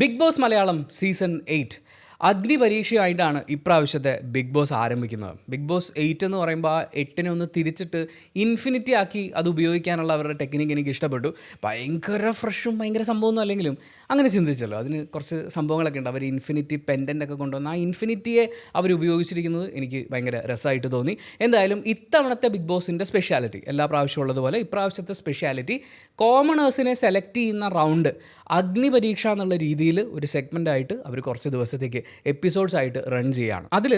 Big boss Malayalam season 8 അഗ്നി പരീക്ഷയായിട്ടാണ് ഇപ്രാവശ്യത്തെ big boss ആരംഭിക്കുന്നത്. ബിഗ് ബോസ് 8 എന്ന് പറയുമ്പോൾ ആ 8നെ ഒന്ന് തിരിച്ചിട്ട് ഇൻഫിനിറ്റി ആക്കി അത് ഉപയോഗിക്കാനുള്ള അവരുടെ ടെക്നിക്ക് എനിക്ക് ഇഷ്ടപ്പെട്ടു. ഭയങ്കര ഫ്രഷും ഭയങ്കര സംഭവമൊന്നും അല്ലെങ്കിലും അങ്ങനെ ചിന്തിച്ചല്ലോ, അതിന് കുറച്ച് സംഭവങ്ങളൊക്കെ ഉണ്ട്. അവർ ഇൻഫിനിറ്റി പെൻഡൻ്റ് ഒക്കെ കൊണ്ടുവന്ന് ആ ഇൻഫിനിറ്റിയെ അവർ ഉപയോഗിച്ചിരിക്കുന്നത് എനിക്ക് ഭയങ്കര രസമായിട്ട് തോന്നി. എന്തായാലും ഇത്തവണത്തെ ബിഗ് ബോസിൻ്റെ സ്പെഷ്യാലിറ്റി എല്ലാ പ്രാവശ്യവും ഉള്ളതുപോലെ ഇപ്രാവശ്യത്തെ സ്പെഷ്യാലിറ്റി കോമണേഴ്സിനെ സെലക്ട് ചെയ്യുന്ന റൗണ്ട് അഗ്നി പരീക്ഷ എന്നുള്ള രീതിയിൽ ഒരു സെഗ്മെൻ്റായിട്ട് അവർ കുറച്ച് ദിവസത്തേക്ക് എപ്പിസോഡ്സ് ആയിട്ട് റൺ ചെയ്യുകയാണ്. അതിൽ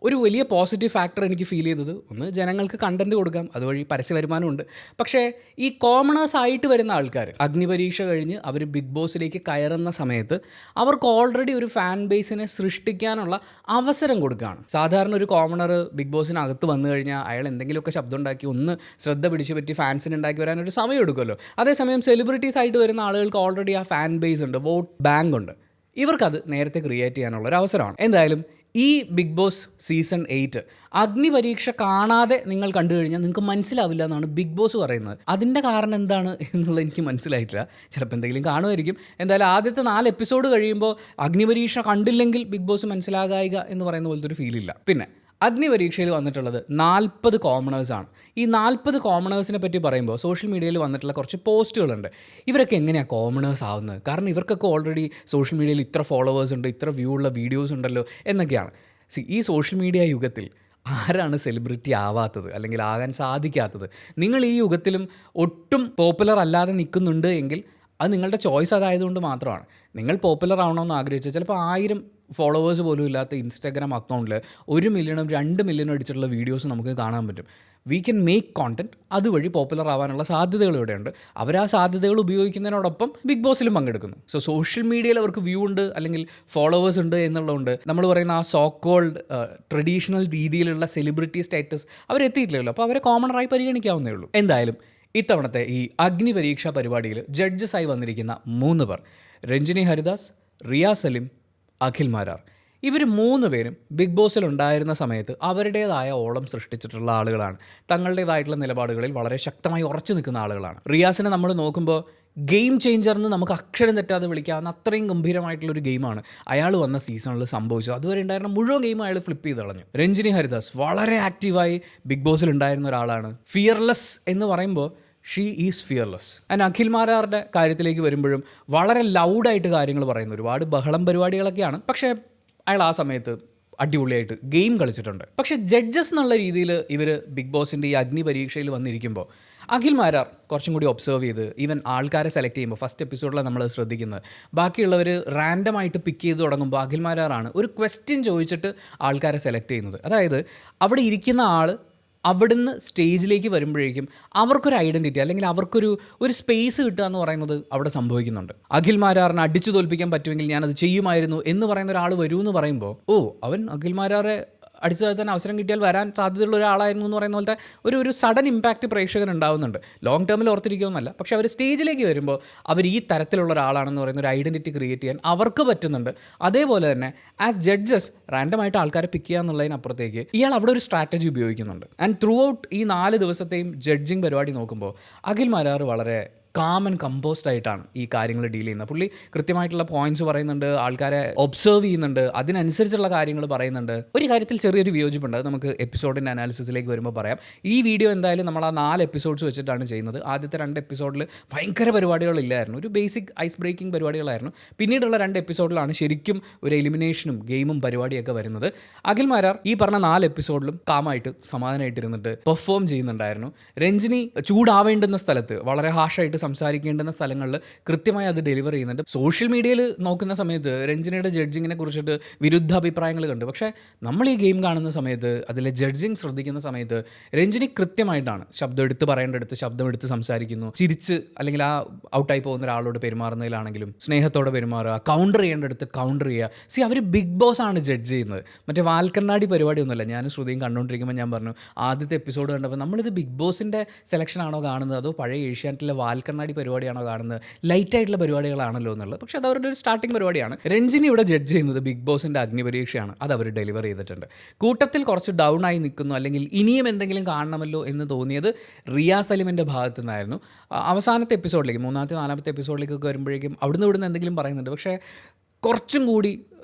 ഒരു വലിയ പോസിറ്റീവ് ഫാക്ടർ എനിക്ക് ഫീൽ ചെയ്തത്, ഒന്ന് ജനങ്ങൾക്ക് കണ്ടൻറ്റ് കൊടുക്കാം, അതുവഴി പരസ്യ വരുമാനമുണ്ട്. പക്ഷേ ഈ കോമണേഴ്സ് ആയിട്ട് വരുന്ന ആൾക്കാർ അഗ്നി പരീക്ഷ കഴിഞ്ഞ് അവർ ബിഗ് ബോസിലേക്ക് കയറുന്ന സമയത്ത് അവർക്ക് ഓൾറെഡി ഒരു ഫാൻ ബേസിനെ സൃഷ്ടിക്കാനുള്ള അവസരം കൊടുക്കുകയാണ്. സാധാരണ ഒരു കോമണർ ബിഗ് ബോസിനകത്ത് വന്നു കഴിഞ്ഞാൽ അയാൾ എന്തെങ്കിലുമൊക്കെ ശബ്ദം ഉണ്ടാക്കി ഒന്ന് ശ്രദ്ധ പിടിച്ചു പറ്റി ഫാൻസിന് ഉണ്ടാക്കി വരാനൊരു സമയം എടുക്കുമല്ലോ. അതേസമയം സെലിബ്രിറ്റീസ് ആയിട്ട് വരുന്ന ആളുകൾക്ക് ഓൾറെഡി ആ ഫാൻ ബേസ് ഉണ്ട്, വോട്ട് ബാങ്ക് ഉണ്ട്. ഇവർക്കത് നേരത്തെ ക്രിയേറ്റ് ചെയ്യാനുള്ള ഒരു അവസരമാണ്. എന്തായാലും ഈ ബിഗ് ബോസ് സീസൺ 8 അഗ്നി പരീക്ഷ കാണാതെ നിങ്ങൾ കണ്ടു കഴിഞ്ഞാൽ നിങ്ങൾക്ക് മനസ്സിലാവില്ല എന്നാണ് ബിഗ് ബോസ് പറയുന്നത്. അതിൻ്റെ കാരണം എന്താണ് എന്നുള്ളത് എനിക്ക് മനസ്സിലായിട്ടില്ല. ചിലപ്പോൾ എന്തെങ്കിലും കാണുമായിരിക്കും. എന്തായാലും ആദ്യത്തെ 4 എപ്പിസോഡ് കഴിയുമ്പോൾ അഗ്നി പരീക്ഷ കണ്ടില്ലെങ്കിൽ ബിഗ് ബോസ് മനസ്സിലാകായിക എന്ന് പറയുന്ന പോലത്തെ ഒരു ഫീലില്ല. പിന്നെ അഗ്നി പരീക്ഷയിൽ വന്നിട്ടുള്ളത് 40 കോമണേഴ്സാണ്. ഈ 40 കോമണേഴ്സിനെ പറ്റി പറയുമ്പോൾ സോഷ്യൽ മീഡിയയിൽ വന്നിട്ടുള്ള കുറച്ച് പോസ്റ്റുകളുണ്ട്. ഇവരൊക്കെ എങ്ങനെയാണ് കോമണേഴ്സ് ആവുന്നത്? കാരണം ഇവർക്കൊക്കെ ഓൾറെഡി സോഷ്യൽ മീഡിയയിൽ ഇത്ര ഫോളോവേഴ്സ് ഉണ്ട്, ഇത്ര വ്യൂ ഉള്ള വീഡിയോസ് ഉണ്ടല്ലോ എന്നൊക്കെയാണ്. ഈ സോഷ്യൽ മീഡിയ യുഗത്തിൽ ആരാണ് സെലിബ്രിറ്റി ആവാത്തത് അല്ലെങ്കിൽ ആകാൻ സാധിക്കാത്തത്? നിങ്ങൾ ഈ യുഗത്തിലും ഒട്ടും പോപ്പുലർ അല്ലാതെ നിൽക്കുന്നുണ്ട് എങ്കിൽ അത് നിങ്ങളുടെ ചോയ്സ് അതായതുകൊണ്ട് മാത്രമാണ്. നിങ്ങൾ പോപ്പുലർ ആവണമെന്ന് ആഗ്രഹിച്ചാൽ ചിലപ്പോൾ 1000 ഫോളോവേഴ്സ് പോലും ഇല്ലാത്ത ഇൻസ്റ്റാഗ്രാം അക്കൗണ്ടിൽ 1 മില്യണും 2 മില്യണും അടിച്ചിട്ടുള്ള വീഡിയോസ് നമുക്ക് കാണാൻ പറ്റും. വി ക്യാൻ മേക്ക് കോണ്ടൻറ്റ്, അതുവഴി പോപ്പുലർ ആവാനുള്ള സാധ്യതകൾ ഇവിടെയുണ്ട്. അവർ ആ സാധ്യതകൾ ഉപയോഗിക്കുന്നതിനോടൊപ്പം ബിഗ് ബോസിലും പങ്കെടുക്കുന്നു. സോഷ്യൽ മീഡിയയിൽ അവർക്ക് വ്യൂ ഉണ്ട് അല്ലെങ്കിൽ ഫോളോവേഴ്സ് ഉണ്ട് എന്നുള്ളതുകൊണ്ട് നമ്മൾ പറയുന്ന ആ സോ കോൾഡ് ട്രഡീഷണൽ രീതിയിലുള്ള സെലിബ്രിറ്റി സ്റ്റാറ്റസ് അവരെത്തിയിട്ടില്ലല്ലോ. അപ്പോൾ അവരെ കോമണറായി പരിഗണിക്കാവുന്നേ ഉള്ളൂ. എന്തായാലും ഇത്തവണത്തെ ഈ അഗ്നി പരീക്ഷാ പരിപാടിയിൽ ജഡ്ജസായി വന്നിരിക്കുന്ന 3 പേർ രഞ്ജിനി ഹരിദാസ്, റിയ സലിം, അഖിൽ മാരാർ. ഇവർ 3 പേരും ബിഗ് ബോസിൽ ഉണ്ടായിരുന്ന സമയത്ത് അവരുടേതായ ഓളം സൃഷ്ടിച്ചിട്ടുള്ള ആളുകളാണ്. തങ്ങളുടേതായിട്ടുള്ള നിലപാടുകളിൽ വളരെ ശക്തമായി ഉറച്ചു നിൽക്കുന്ന ആളുകളാണ്. റിയാസിനെ നമ്മൾ നോക്കുമ്പോൾ ഗെയിം ചേഞ്ചറിന് നമുക്ക് അക്ഷരം തെറ്റാതെ വിളിക്കാവുന്ന അത്രയും ഗംഭീരമായിട്ടുള്ളൊരു ഗെയിമാണ് അയാൾ വന്ന സീസണിൽ സംഭവിച്ചത്. അതുവരെ ഉണ്ടായിരുന്ന മുഴുവൻ ഗെയിം അയാൾ ഫ്ലിപ്പ് ചെയ്ത് കളഞ്ഞു. രഞ്ജിനി ഹരിദാസ് വളരെ ആക്റ്റീവായി ബിഗ് ബോസിൽ ഉണ്ടായിരുന്ന ഒരാളാണ്. ഫിയർലെസ് എന്ന് പറയുമ്പോൾ she is fearless. And Akhil മാരാറുടെ കാര്യത്തിലേക്ക് വരുമ്പോഴും വളരെ ലൗഡായിട്ട് കാര്യങ്ങൾ പറയുന്നു. ഒരുപാട് ബഹളം പരിപാടികളൊക്കെയാണ്, പക്ഷേ അയാൾ ആ സമയത്ത് അടിപൊളിയായിട്ട് ഗെയിം കളിച്ചിട്ടുണ്ട്. പക്ഷേ ജഡ്ജസ് എന്നുള്ള രീതിയിൽ ഇവർ ബിഗ് ബോസിൻ്റെ ഈ അഗ്നി പരീക്ഷയിൽ വന്നിരിക്കുമ്പോൾ അഖിൽ മാരാർ കുറച്ചും കൂടി ഒബ്സർവ് ചെയ്ത് ഈവൻ ആൾക്കാരെ സെലക്ട് ചെയ്യുമ്പോൾ ഫസ്റ്റ് എപ്പിസോഡിലാണ് നമ്മൾ ശ്രദ്ധിക്കുന്നത്. ബാക്കിയുള്ളവർ റാൻഡമായിട്ട് പിക്ക് ചെയ്ത് തുടങ്ങുമ്പോൾ അഖിൽ മാരാറാണ് ഒരു ക്വസ്റ്റ്യൻ ചോദിച്ചിട്ട് ആൾക്കാരെ സെലക്ട് ചെയ്യുന്നത്. അതായത് അവിടെ ഇരിക്കുന്ന ആൾ അവിടുന്ന് സ്റ്റേജിലേക്ക് വരുമ്പോഴേക്കും അവർക്കൊരു ഐഡൻറ്റിറ്റി അല്ലെങ്കിൽ അവർക്കൊരു സ്പേസ് കിട്ടുക എന്ന് പറയുന്നത് അവിടെ സംഭവിക്കുന്നുണ്ട്. അഖിൽ മാരാറിനെ അടിച്ചു തോൽപ്പിക്കാൻ പറ്റുമെങ്കിൽ ഞാനത് ചെയ്യുമായിരുന്നു എന്ന് പറയുന്ന ഒരാൾ വരുമെന്ന് പറയുമ്പോൾ അവൻ അഖിൽ മാരാറെ അടിച്ചു താഴ്ത്താൻ അവസരം കിട്ടിയാൽ വരാൻ സാധ്യതയുള്ള ഒരാളായിരുന്നു എന്ന് പറയുന്ന പോലത്തെ ഒരു സഡൻ ഇമ്പാക്റ്റ് പ്രേക്ഷകർ ഉണ്ടാവുന്നുണ്ട്. ലോങ് ടേമിൽ ഓർത്തിരിക്കുമെന്നല്ല, പക്ഷേ അവർ സ്റ്റേജിലേക്ക് വരുമ്പോൾ അവർ ഈ തരത്തിലുള്ള ഒരാളാണെന്ന് പറയുന്ന ഒരു ഐഡൻറ്റിറ്റി ക്രിയേറ്റ് ചെയ്യാൻ അവർക്ക് പറ്റുന്നുണ്ട്. അതേപോലെ തന്നെ ആസ് ജഡ്ജസ് റാൻഡമായിട്ട് ആൾക്കാരെ പിക്ക് ചെയ്യുക എന്നുള്ളതിനപ്പുറത്തേക്ക് ഇയാൾ അവിടെ ഒരു സ്ട്രാറ്റജി ഉപയോഗിക്കുന്നുണ്ട്. ആൻഡ് ത്രൂ ഔട്ട് ഈ 4 ദിവസത്തെയും ജഡ്ജിങ് പരിപാടി നോക്കുമ്പോൾ അഖിൽ മാരാർ വളരെ കാം ആൻഡ് കമ്പോസ്ഡ് ആയിട്ടാണ് ഈ കാര്യങ്ങൾ ഡീൽ ചെയ്യുന്നത്. പുള്ളി കൃത്യമായിട്ടുള്ള പോയിന്റ്സ് പറയുന്നുണ്ട്, ആൾക്കാരെ ഒബ്സർവ് ചെയ്യുന്നുണ്ട്, അതിനനുസരിച്ചുള്ള കാര്യങ്ങൾ പറയുന്നുണ്ട്. ഒരു കാര്യത്തിൽ ചെറിയൊരു വിയോജിപ്പുണ്ട്, അത് നമുക്ക് എപ്പിസോഡിൻ്റെ അനാലിസിസിലേക്ക് വരുമ്പോൾ പറയാം. ഈ വീഡിയോ എന്തായാലും നമ്മൾ ആ 4 എപ്പിസോഡ്സ് വെച്ചിട്ടാണ് ചെയ്യുന്നത്. ആദ്യത്തെ 2 എപ്പിസോഡിൽ ഭയങ്കര പരിപാടികളില്ലായിരുന്നു, ഒരു ബേസിക് ഐസ് ബ്രേക്കിംഗ് പരിപാടികളായിരുന്നു. പിന്നീടുള്ള 2 എപ്പിസോഡിലാണ് ശരിക്കും ഒരു എലിമിനേഷനും ഗെയിമും പരിപാടിയൊക്കെ വരുന്നത്. അഖിൽ മാരാർ ഈ പറഞ്ഞ 4 എപ്പിസോഡിലും കാമായിട്ട് സമാധാനമായിട്ടിരുന്നിട്ട് പെർഫോം ചെയ്യുന്നുണ്ടായിരുന്നു. രഞ്ജിനി ചൂടാവേണ്ടുന്ന സ്ഥലത്ത് വളരെ ഹാഷായിട്ട് സംസാരിക്കേണ്ടുന്ന സ്ഥലങ്ങളിൽ കൃത്യമായി അത് ഡെലിവർ ചെയ്യുന്നുണ്ട്. സോഷ്യൽ മീഡിയയിൽ നോക്കുന്ന സമയത്ത് രഞ്ജിനിയുടെ ജഡ്ജിങ്ങിനെ കുറിച്ചിട്ട് വിരുദ്ധ അഭിപ്രായങ്ങൾ കണ്ടു. പക്ഷേ നമ്മൾ ഈ ഗെയിം കാണുന്ന സമയത്ത് അതിലെ ജഡ്ജിങ് ശ്രദ്ധിക്കുന്ന സമയത്ത് രഞ്ജിനി കൃത്യമായിട്ടാണ് ശബ്ദം എടുത്ത് പറയേണ്ടടുത്ത് ശബ്ദം എടുത്ത് സംസാരിക്കുന്നു. ചിരിച്ച് അല്ലെങ്കിൽ ആ ഔട്ടായി പോകുന്ന ഒരാളോട് പെരുമാറുന്നതിലാണെങ്കിലും സ്നേഹത്തോടെ പെരുമാറുക, കൗണ്ടർ ചെയ്യേണ്ടടുത്ത് കൗണ്ടർ ചെയ്യുക. അവർ ബിഗ് ബോസ് ആണ് ജഡ്ജ് ചെയ്യുന്നത്, മറ്റേ വാൽക്കണ്ണാടി പരിപാടിയൊന്നുമല്ല. ഞാൻ ശ്രുതിയും കണ്ടുകൊണ്ടിരിക്കുമ്പോൾ ഞാൻ പറഞ്ഞു, ആദ്യത്തെ എപ്പിസോഡ് കണ്ടപ്പോൾ നമ്മളിത് ബിഗ് ബോസിൻ്റെ സെലക്ഷൻ ആണോ കാണുന്നത് അതോ പഴയ ഏഷ്യാനെറ്റിലെ വാൽക്കണ്ണാടി പരിപാടിയാണോ കാണുന്നത്, ലൈറ്റായിട്ടുള്ള പരിപാടികളാണല്ലോ എന്നുള്ളത്. പക്ഷേ അത് അവരുടെ ഒരു സ്റ്റാർട്ടിംഗ് പരിപാടിയാണ്. രഞ്ജിനി ഇവിടെ ജഡ്ജ് ചെയ്യുന്നത് ബിഗ് ബോസിൻ്റെ അഗ്നി പരീക്ഷയാണ്, അത് അവർ ഡെലിവർ ചെയ്തിട്ടുണ്ട്. കൂട്ടത്തിൽ കുറച്ച് ഡൗൺ ആയി നിൽക്കുന്നു അല്ലെങ്കിൽ ഇനിയും എന്തെങ്കിലും കാണണമല്ലോ എന്ന് തോന്നിയത് റിയ സലിമിൻ്റെ ഭാഗത്തു നിന്നായിരുന്നു. അവസാനത്തെ എപ്പിസോഡിലേക്ക് 3-ാമത്തെ 4-ാമത്തെ എപ്പിസോഡിലേക്കൊക്കെ വരുമ്പോഴേക്കും അവിടുന്ന് എന്തെങ്കിലും പറയുന്നുണ്ട്. പക്ഷേ കുറച്ചും കൂടി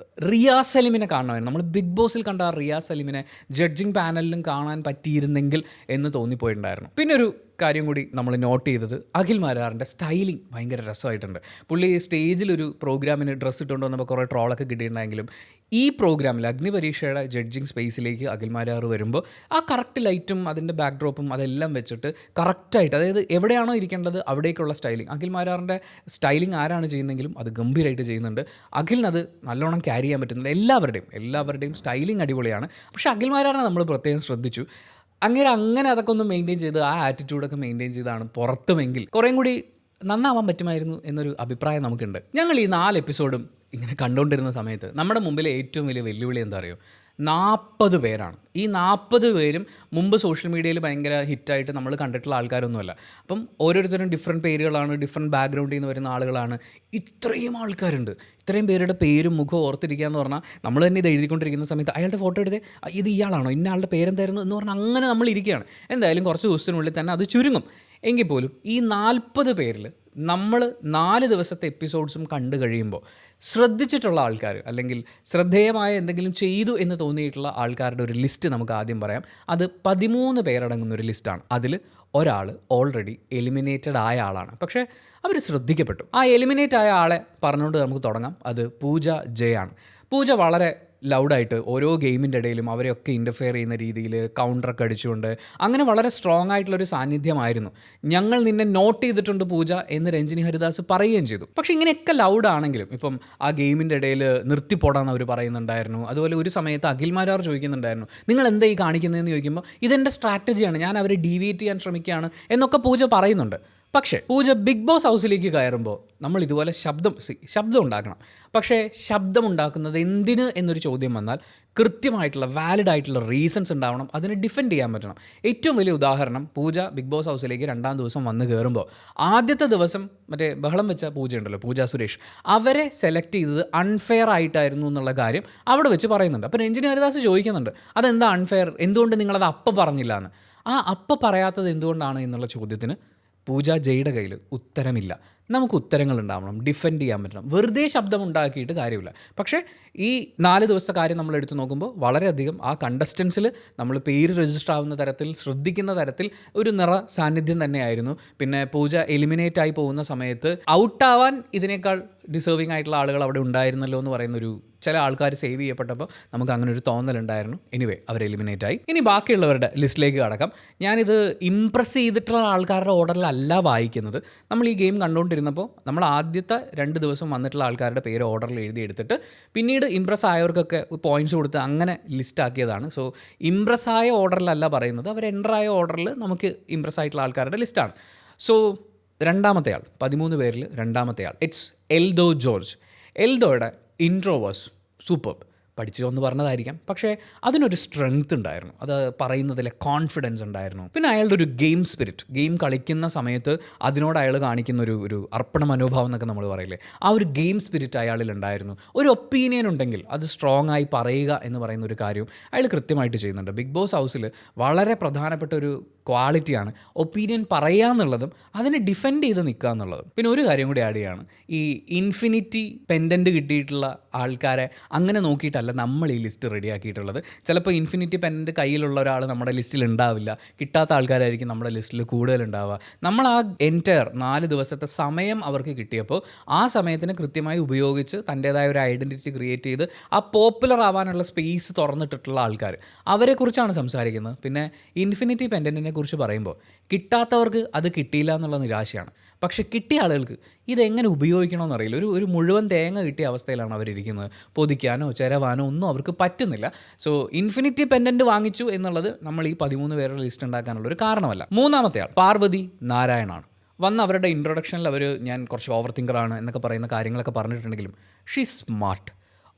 റിയാസ് സലീമിനെ കാണണമായിരുന്നു. നമ്മൾ ബിഗ് ബോസിൽ കണ്ട ആ റിയാസ് സലീമിനെ ജഡ്ജിങ് പാനലിലും കാണാൻ പറ്റിയിരുന്നെങ്കിൽ എന്ന് തോന്നിപ്പോയിട്ടുണ്ടായിരുന്നു. പിന്നെ ഒരു കാര്യം കൂടി നമ്മൾ നോട്ട് ചെയ്തത് അഖിൽ മാരാറിൻ്റെ സ്റ്റൈലിംഗ് ഭയങ്കര രസമായിട്ടുണ്ട്. പുള്ളി സ്റ്റേജിലൊരു പ്രോഗ്രാമിന് ഡ്രസ്സ് ഇട്ടുകൊണ്ട് വന്നപ്പോൾ കുറേ ട്രോളൊക്കെ കിട്ടിയിട്ടുണ്ടെങ്കിലും ഈ പ്രോഗ്രാമിൽ അഗ്നിപരീക്ഷയുടെ ജഡ്ജിങ് സ്പേസിലേക്ക് അഖിൽ മാരാർ വരുമ്പോൾ ആ കറക്റ്റ് ലൈറ്റും അതിൻ്റെ ബാക്ക് ഡ്രോപ്പും അതെല്ലാം വെച്ചിട്ട് കറക്റ്റായിട്ട്, അതായത് എവിടെയാണോ ഇരിക്കേണ്ടത് അവിടേക്കുള്ള സ്റ്റൈലിംഗ്, അഖിൽ മാരാറിൻ്റെ സ്റ്റൈലിംഗ് ആരാണ് ചെയ്യുന്നെങ്കിലും അത് ഗംഭീരമായിട്ട് ചെയ്യുന്നുണ്ട്. അഖിലിനത് നല്ലോണം ക്യാരി ചെയ്യാൻ പറ്റുന്നുണ്ട്. എല്ലാവരുടെയും സ്റ്റൈലിംഗ് അടിപൊളിയാണ്. പക്ഷേ അഖിൽ മാരാറിനെ നമ്മൾ പ്രത്യേകം ശ്രദ്ധിച്ചു. അങ്ങനെ അതൊക്കെ ഒന്ന് മെയിൻറ്റെയിൻ ചെയ്ത് ആ ആറ്റിറ്റ്യൂഡൊക്കെ മെയിൻറ്റെയിൻ ചെയ്താണ് പുറത്തുമെങ്കിൽ കുറേം കൂടി നന്നാവാൻ പറ്റുമായിരുന്നു എന്നൊരു അഭിപ്രായം നമുക്കുണ്ട്. ഞങ്ങൾ ഈ 4 എപ്പിസോഡും ഇങ്ങനെ കണ്ടുകൊണ്ടിരുന്ന സമയത്ത് നമ്മുടെ മുമ്പിലെ ഏറ്റവും വലിയ വെല്ലുവിളി എന്താ അറിയോ? 40 പേരാണ്. ഈ 40 പേരും മുമ്പ് സോഷ്യൽ മീഡിയയിൽ ഭയങ്കര ഹിറ്റായിട്ട് നമ്മൾ കണ്ടിട്ടുള്ള ആൾക്കാരൊന്നുമല്ല. അപ്പം ഓരോരുത്തരും ഡിഫറെൻറ്റ് പേരുകളാണ്, ഡിഫറെൻറ്റ് ബാക്ക്ഗ്രൗണ്ടിൽ നിന്ന് വരുന്ന ആളുകളാണ്. ഇത്രയും ആൾക്കാരുണ്ട്. ഇത്രയും പേരുടെ പേരും മുഖവും ഓർത്തിരിക്കുക എന്ന് പറഞ്ഞാൽ നമ്മൾ തന്നെ ഇത് എഴുതിക്കൊണ്ടിരിക്കുന്ന സമയത്ത് അയാളുടെ ഫോട്ടോ എടുത്ത് ഇത് ഇയാളാണോ, ഇന്ന ആളുടെ പേരെന്തായിരുന്നു എന്ന് പറഞ്ഞാൽ അങ്ങനെ നമ്മൾ ഇരിക്കുകയാണ്. എന്തായാലും കുറച്ച് ദിവസത്തിനുള്ളിൽ തന്നെ അത് ചുരുങ്ങും. എങ്കിൽ പോലും ഈ 40 പേരിൽ നമ്മൾ 4 ദിവസത്തെ എപ്പിസോഡ്സും കണ്ടു കഴിയുമ്പോൾ ശ്രദ്ധിച്ചിട്ടുള്ള ആൾക്കാർ, അല്ലെങ്കിൽ ശ്രദ്ധേയമായ എന്തെങ്കിലും ചെയ്തു എന്ന് തോന്നിയിട്ടുള്ള ആൾക്കാരുടെ ഒരു ലിസ്റ്റ് നമുക്ക് ആദ്യം പറയാം. അത് 13 പേരടങ്ങുന്ന ഒരു ലിസ്റ്റാണ്. അതിൽ ഒരാൾ ഓൾറെഡി എലിമിനേറ്റഡ് ആയ ആളാണ്. പക്ഷേ അവർ ശ്രദ്ധിക്കപ്പെട്ടു. ആ എലിമിനേറ്റ് ആയ ആളെ പറഞ്ഞുകൊണ്ട് നമുക്ക് തുടങ്ങാം. അത് പൂജ ജയാണ്. പൂജ വളരെ ലൗഡായിട്ട് ഓരോ ഗെയിമിൻ്റെ ഇടയിലും അവരെയൊക്കെ ഇൻ്റർഫെയർ ചെയ്യുന്ന രീതിയിൽ കൗണ്ടറൊക്കെ അടിച്ചുകൊണ്ട് അങ്ങനെ വളരെ സ്ട്രോങ് ആയിട്ടുള്ളൊരു സാന്നിധ്യമായിരുന്നു. ഞങ്ങൾ നിന്നെ നോട്ട് ചെയ്തിട്ടുണ്ട് പൂജ എന്ന് രഞ്ജിനി ഹരിദാസ് പറയുകയും ചെയ്തു. പക്ഷേ ഇങ്ങനെയൊക്കെ ലൗഡാണെങ്കിലും ഇപ്പം ആ ഗെയിമിൻ്റെ ഇടയിൽ നിർത്തിപ്പോടാന്ന് അവർ പറയുന്നുണ്ടായിരുന്നു. അതുപോലെ ഒരു സമയത്ത് അഖിൽ മാരാർ ചോദിക്കുന്നുണ്ടായിരുന്നു, നിങ്ങൾ എന്താ ഈ കാണിക്കുന്നതെന്ന് ചോദിക്കുമ്പോൾ ഇതെൻ്റെ സ്ട്രാറ്റജിയാണ്, ഞാൻ അവരെ ഡീവിയേറ്റ് ചെയ്യാൻ ശ്രമിക്കുകയാണ് എന്നൊക്കെ പൂജ പറയുന്നുണ്ട്. പക്ഷേ പൂജ ബിഗ് ബോസ് ഹൗസിലേക്ക് കയറുമ്പോൾ നമ്മൾ ഇതുപോലെ ശബ്ദം ഉണ്ടാക്കണം. പക്ഷേ ശബ്ദമുണ്ടാക്കുന്നത് എന്തിന് എന്നൊരു ചോദ്യം വന്നാൽ കൃത്യമായിട്ടുള്ള വാലിഡായിട്ടുള്ള റീസൺസ് ഉണ്ടാവണം. അതിനെ ഡിഫെൻഡ് ചെയ്യാൻ പറ്റണം. ഏറ്റവും വലിയ ഉദാഹരണം, പൂജ ബിഗ് ബോസ് ഹൗസിലേക്ക് 2-ാം ദിവസം വന്ന് കയറുമ്പോൾ ആദ്യത്തെ ദിവസം മറ്റേ ബഹളം വെച്ച പൂജ ഉണ്ടല്ലോ, പൂജ സുരേഷ്, അവരെ സെലക്ട് ചെയ്തത് അൺഫെയർ ആയിട്ടായിരുന്നു എന്നുള്ള കാര്യം അവിടെ വെച്ച് പറയുന്നുണ്ട്. അപ്പോൾ രഞ്ജിനി ഹരിദാസ് ചോദിക്കുന്നുണ്ട്, അതെന്താ അൺഫെയർ, എന്തുകൊണ്ട് നിങ്ങളത് അപ്പം പറഞ്ഞില്ല എന്ന്. ആ അപ്പം പറയാത്തത് എന്തുകൊണ്ടാണ് എന്നുള്ള ചോദ്യത്തിന് പൂജ ജയുടെ കയ്യിൽ ഉത്തരമില്ല. നമുക്ക് ഉത്തരങ്ങൾ ഉണ്ടാവണം, ഡിഫെൻഡ് ചെയ്യാൻ പറ്റണം. വെറുതെ ശബ്ദം ഉണ്ടാക്കിയിട്ട് കാര്യമില്ല. പക്ഷേ ഈ 4 ദിവസത്തെ കാര്യം നമ്മൾ എടുത്തു നോക്കുമ്പോൾ വളരെയധികം ആ കണ്ടസ്റ്റൻസിൽ നമ്മൾ പേര് രജിസ്റ്റർ ആവുന്ന തരത്തിൽ, ശ്രദ്ധിക്കുന്ന തരത്തിൽ ഒരു നിറ സാന്നിധ്യം തന്നെയായിരുന്നു. പിന്നെ പൂജ എലിമിനേറ്റ് ആയി പോകുന്ന സമയത്ത് ഔട്ടാവാൻ ഇതിനേക്കാൾ ഡിസേർവിംഗ് ആയിട്ടുള്ള ആളുകൾ അവിടെ ഉണ്ടായിരുന്നല്ലോ എന്ന് പറയുന്നൊരു, ചില ആൾക്കാർ സേവ് ചെയ്യപ്പെട്ടപ്പോൾ നമുക്ക് അങ്ങനെ ഒരു തോന്നലുണ്ടായിരുന്നു. എനിവേ അവർ എലിമിനേറ്റ് ആയി. ഇനി ബാക്കിയുള്ളവരുടെ ലിസ്റ്റിലേക്ക് കടക്കാം. ഞാനിത് ഇംപ്രസ് ചെയ്തിട്ടുള്ള ആൾക്കാരുടെ ഓർഡറിലല്ല വായിക്കുന്നത്. നമ്മൾ ഈ ഗെയിം കണ്ടുകൊണ്ടിരുന്നപ്പോൾ നമ്മൾ ആദ്യത്തെ 2 ദിവസം വന്നിട്ടുള്ള ആൾക്കാരുടെ പേര് ഓർഡറിൽ എഴുതിയെടുത്തിട്ട് പിന്നീട് ഇംപ്രസ് ആയവർക്കൊക്കെ പോയിൻറ്റ്സ് കൊടുത്ത് അങ്ങനെ ലിസ്റ്റാക്കിയതാണ്. സോ ഇംപ്രസ് ആയ ഓർഡറിലല്ല പറയുന്നത്, അവർ എൻ്റർ ആയ ഓർഡറിൽ നമുക്ക് ഇംപ്രസ് ആയിട്ടുള്ള ആൾക്കാരുടെ ലിസ്റ്റാണ്. സോ 2-ാമത്തെ ആൾ, 13 പേരിൽ 2-ാമത്തെ ആൾ, ഇറ്റ്സ് എൽദോ ജോർജ്. എൽദോയുടെ ഇൻട്രോ വാസ് സൂപ്പർ. പഠിച്ചു പറഞ്ഞതായിരിക്കാം, പക്ഷേ അതിനൊരു സ്ട്രെങ്ത് ഉണ്ടായിരുന്നു. അത് പറയുന്നതിലെ കോൺഫിഡൻസ് ഉണ്ടായിരുന്നു. പിന്നെ അയാളുടെ ഒരു ഗെയിം സ്പിരിറ്റ്, ഗെയിം കളിക്കുന്ന സമയത്ത് അതിനോട് അയാൾ കാണിക്കുന്ന ഒരു അർപ്പണ മനോഭാവം എന്നൊക്കെ നമ്മൾ പറയില്ലേ, ആ ഒരു ഗെയിം സ്പിരിറ്റ് അയാളിൽ ഉണ്ടായിരുന്നു. ഒരു ഒപ്പീനിയൻ ഉണ്ടെങ്കിൽ അത് സ്ട്രോങ് ആയി പറയുക എന്ന് പറയുന്ന ഒരു കാര്യം അയാൾ കൃത്യമായിട്ട് ചെയ്യുന്നുണ്ട്. ബിഗ് ബോസ് ഹൗസിൽ വളരെ പ്രധാനപ്പെട്ട ഒരു ക്വാളിറ്റിയാണ് ഒപ്പീനിയൻ പറയുക എന്നുള്ളതും അതിനെ ഡിഫെൻഡ് ചെയ്ത് നിൽക്കുക എന്നുള്ളതും. പിന്നെ ഒരു കാര്യം കൂടി ആഡ് ചെയ്യാണ്, ഈ ഇൻഫിനിറ്റി പെൻഡൻറ്റ് കിട്ടിയിട്ടുള്ള ആൾക്കാരെ അങ്ങനെ നോക്കിയിട്ടല്ല നമ്മൾ ഈ ലിസ്റ്റ് റെഡിയാക്കിയിട്ടുള്ളത്. ചിലപ്പോൾ ഇൻഫിനിറ്റി പെൻഡൻറ്റ് കയ്യിലുള്ള ഒരാൾ നമ്മുടെ ലിസ്റ്റിൽ ഉണ്ടാവില്ല, കിട്ടാത്ത ആൾക്കാരായിരിക്കും നമ്മുടെ ലിസ്റ്റിൽ കൂടുതലുണ്ടാവുക. നമ്മൾ ആ എൻറ്റയർ 4 ദിവസത്തെ സമയം അവർക്ക് കിട്ടിയപ്പോൾ ആ സമയത്തിന് കൃത്യമായി ഉപയോഗിച്ച് തൻ്റേതായ ഒരു ഐഡൻറ്റിറ്റി ക്രിയേറ്റ് ചെയ്ത് ആ പോപ്പുലർ ആവാനുള്ള സ്പേസ് തുറന്നിട്ടിട്ടുള്ള ആൾക്കാർ, അവരെക്കുറിച്ചാണ് സംസാരിക്കുന്നത്. പിന്നെ ഇൻഫിനിറ്റി പെൻഡൻറ്റിനെ കുറിച്ച് പറയുമ്പോൾ കിട്ടാത്തവർക്ക് അത് കിട്ടിയില്ല എന്നുള്ള നിരാശയാണ്. പക്ഷേ കിട്ടിയ ആളുകൾക്ക് ഇതെങ്ങനെ ഉപയോഗിക്കണമെന്നറിയില്ല. ഒരു മുഴുവൻ തേങ്ങ കിട്ടിയ അവസ്ഥയിലാണ് അവരിയ്ക്കുന്നത്. പൊതിക്കാനോ ചിരവാനോ ഒന്നും അവർക്ക് പറ്റുന്നില്ല. സോ ഇൻഫിനിറ്റി പെൻഡൻറ്റ് വാങ്ങിച്ചു എന്നുള്ളത് നമ്മൾ ഈ 13 പേരുടെ ലിസ്റ്റ് ഉണ്ടാക്കാനുള്ളൊരു കാരണമല്ല. 3-ാമത്തെ ആൾ പാർവതി നാരായണാണ്. വന്ന് അവരുടെ ഇൻട്രൊഡക്ഷനിൽ ഞാൻ കുറച്ച് ഓവർ തിങ്കറാണ് എന്നൊക്കെ പറയുന്ന കാര്യങ്ങളൊക്കെ പറഞ്ഞിട്ടുണ്ടെങ്കിലും ഷീ സ്മാർട്ട്.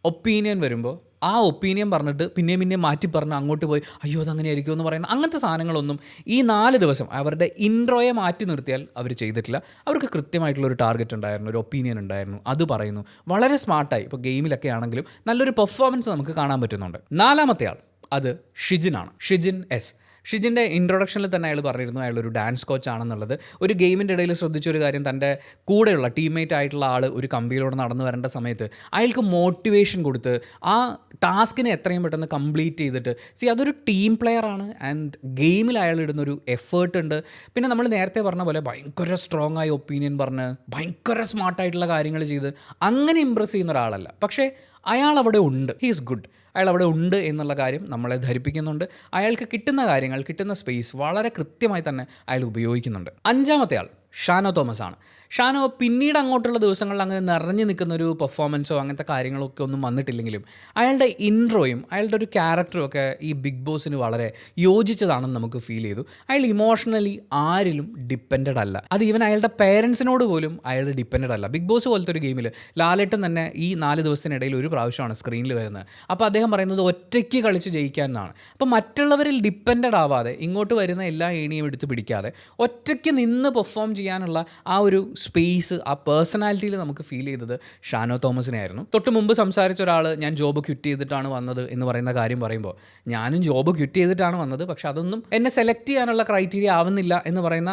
ഒപ്പീനിയൻ വരുമ്പോൾ ആ ഒപ്പീനിയൻ പറഞ്ഞിട്ട് പിന്നെയും മാറ്റി പറഞ്ഞ് അങ്ങോട്ട് പോയി അയ്യോ അതങ്ങനെ ആയിരിക്കും എന്ന് പറയുന്ന അങ്ങനത്തെ സാധനങ്ങളൊന്നും ഈ 4 ദിവസം അവരുടെ ഇൻട്രോയെ മാറ്റി നിർത്തിയാൽ അവർ ചെയ്തിട്ടില്ല. അവർക്ക് കൃത്യമായിട്ടുള്ളൊരു ടാർഗറ്റ് ഉണ്ടായിരുന്നു, ഒരു ഒപ്പീനിയൻ ഉണ്ടായിരുന്നു, അത് പറയുന്നു. വളരെ സ്മാർട്ടായി. ഇപ്പോൾ ഗെയിമിലൊക്കെ ആണെങ്കിലും നല്ലൊരു പെർഫോമൻസ് നമുക്ക് കാണാൻ പറ്റുന്നുണ്ട്. 4-ാമത്തെ ആൾ അത് ഷിജിനാണ്. ഷിജിൻ എസ്. ഷിജിൻ്റെ ഇൻട്രൊഡക്ഷനിൽ തന്നെ അയാൾ പറഞ്ഞിരുന്നു അയാളൊരു ഡാൻസ് കോച്ച് ആണെന്നുള്ളത്. ഒരു ഗെയിമിൻ്റെ ഇടയിൽ ശ്രദ്ധിച്ചൊരു കാര്യം, തൻ്റെ കൂടെയുള്ള ടീംമേറ്റ് ആയിട്ടുള്ള ആൾ ഒരു കമ്പിയിലൂടെ നടന്നു വരേണ്ട സമയത്ത് അയാൾക്ക് മോട്ടിവേഷൻ കൊടുത്ത് ആ ടാസ്കിനെ എത്രയും പെട്ടെന്ന് കംപ്ലീറ്റ് ചെയ്തിട്ട് അതൊരു ടീം പ്ലെയറാണ്. ആൻഡ് ഗെയിമിൽ അയാൾ ഇടുന്നൊരു എഫേർട്ട് ഉണ്ട്. പിന്നെ നമ്മൾ നേരത്തെ പറഞ്ഞ പോലെ ഭയങ്കര സ്ട്രോങ് ആയി ഒപ്പീനിയൻ പറഞ്ഞ് ഭയങ്കര സ്മാർട്ടായിട്ടുള്ള കാര്യങ്ങൾ ചെയ്ത് അങ്ങനെ ഇമ്പ്രസ് ചെയ്യുന്ന ഒരാളല്ല. പക്ഷേ അയാൾ അവിടെ ഉണ്ട്, ഹീ ഈസ് ഗുഡ്. അയാൾ അവിടെ ഉണ്ട് എന്നുള്ള കാര്യം നമ്മളെ ധരിപ്പിക്കുന്നുണ്ട്. അയാൾക്ക് കിട്ടുന്ന കാര്യങ്ങൾ, കിട്ടുന്ന സ്പേസ് വളരെ കൃത്യമായി തന്നെ അയാൾ ഉപയോഗിക്കുന്നുണ്ട്. അഞ്ചാമത്തെ ആൾ ഷാനോ തോമസ് ആണ്. ഷാനോ പിന്നീട് അങ്ങോട്ടുള്ള ദിവസങ്ങളിൽ അങ്ങനെ നിറഞ്ഞു നിൽക്കുന്നൊരു പെർഫോമൻസോ അങ്ങനത്തെ കാര്യങ്ങളൊക്കെ ഒന്നും വന്നിട്ടില്ലെങ്കിലും അയാളുടെ ഇൻട്രോയും അയാളുടെ ഒരു ക്യാരക്ടറും ഒക്കെ ഈ ബിഗ് ബോസിന് വളരെ യോജിച്ചതാണെന്ന് നമുക്ക് ഫീൽ ചെയ്തു. അയാൾ ഇമോഷണലി ആരിലും ഡിപ്പെൻഡഡ് അല്ല. അത് ഈവൻ അയാളുടെ പേരൻസിനോട് പോലും അയാൾ ഡിപ്പെൻഡഡ് അല്ല. ബിഗ് ബോസ് പോലത്തെ ഒരു ഗെയിമിൽ ലാലേട്ടൻ തന്നെ ഈ 4 ദിവസത്തിനിടയിൽ ഒരു പ്രാവശ്യമാണ് സ്ക്രീനിൽ വരുന്നത്. അപ്പോൾ അദ്ദേഹം പറയുന്നത് ഒറ്റയ്ക്ക് കളിച്ച് ജയിക്കാൻ എന്നാണ്. അപ്പോൾ മറ്റുള്ളവരിൽ ഡിപ്പെൻഡഡ് ആവാതെ ഇങ്ങോട്ട് വരുന്ന എല്ലാ ഏണിയും എടുത്ത് പിടിക്കാതെ ഒറ്റയ്ക്ക് നിന്ന് പെർഫോം ചെയ്യാനുള്ള ആ ഒരു സ്പേസ്, ആ പേഴ്സണാലിറ്റിയിൽ നമുക്ക് ഫീൽ ചെയ്തത് ഷാനോ തോമസിനെ ആയിരുന്നു. തൊട്ട് മുമ്പ് സംസാരിച്ച ഒരാൾ ഞാൻ ജോബ് ക്വിറ്റ് ചെയ്തിട്ടാണ് വന്നത് എന്ന് പറയുന്ന കാര്യം പറയുമ്പോൾ ഞാനും ജോബ് ക്വിറ്റ് ചെയ്തിട്ടാണ് വന്നത്, പക്ഷെ അതൊന്നും എന്നെ സെലക്ട് ചെയ്യാനുള്ള ക്രൈറ്റീരിയ ആവുന്നില്ല എന്ന് പറയുന്ന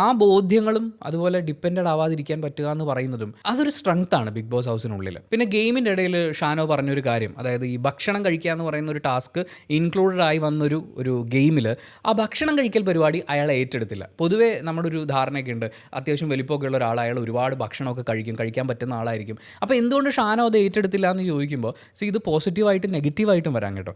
ആ ബോധ്യങ്ങളും അതുപോലെ ഡിപ്പെൻഡഡ് ആവാതിരിക്കാൻ പറ്റുക എന്ന് പറയുന്നതും അതൊരു സ്ട്രെങ്ത്താണ് ബിഗ് ബോസ് ഹൗസിനുള്ളിൽ. പിന്നെ ഗെയിമിൻ്റെ ഇടയിൽ ഷാനോ പറഞ്ഞൊരു കാര്യം, അതായത് ഈ ഭക്ഷണം കഴിക്കുക എന്ന് പറയുന്ന ഒരു ടാസ്ക് ഇൻക്ലൂഡഡ് ആയി വന്നൊരു ഗെയിമിൽ ആ ഭക്ഷണം കഴിക്കൽ പരിപാടി അയാൾ ഏറ്റെടുത്തില്ല. പൊതുവേ നമ്മുടെ ഒരു ധാരണയൊക്കെ ഉണ്ട്, അത്യാവശ്യം വലിപ്പമൊക്കെ ഉള്ള ഒരാൾ, അയാൾ ഒരുപാട് ഭക്ഷണമൊക്കെ കഴിക്കാൻ പറ്റുന്ന ആളായിരിക്കും. അപ്പോൾ എന്തുകൊണ്ട് ഷാനോ അത് ഏറ്റെടുത്തില്ല എന്ന് ചോദിക്കുമ്പോൾ ഇത് പോസിറ്റീവായിട്ടും നെഗറ്റീവായിട്ടും വരാൻ കേട്ടോ.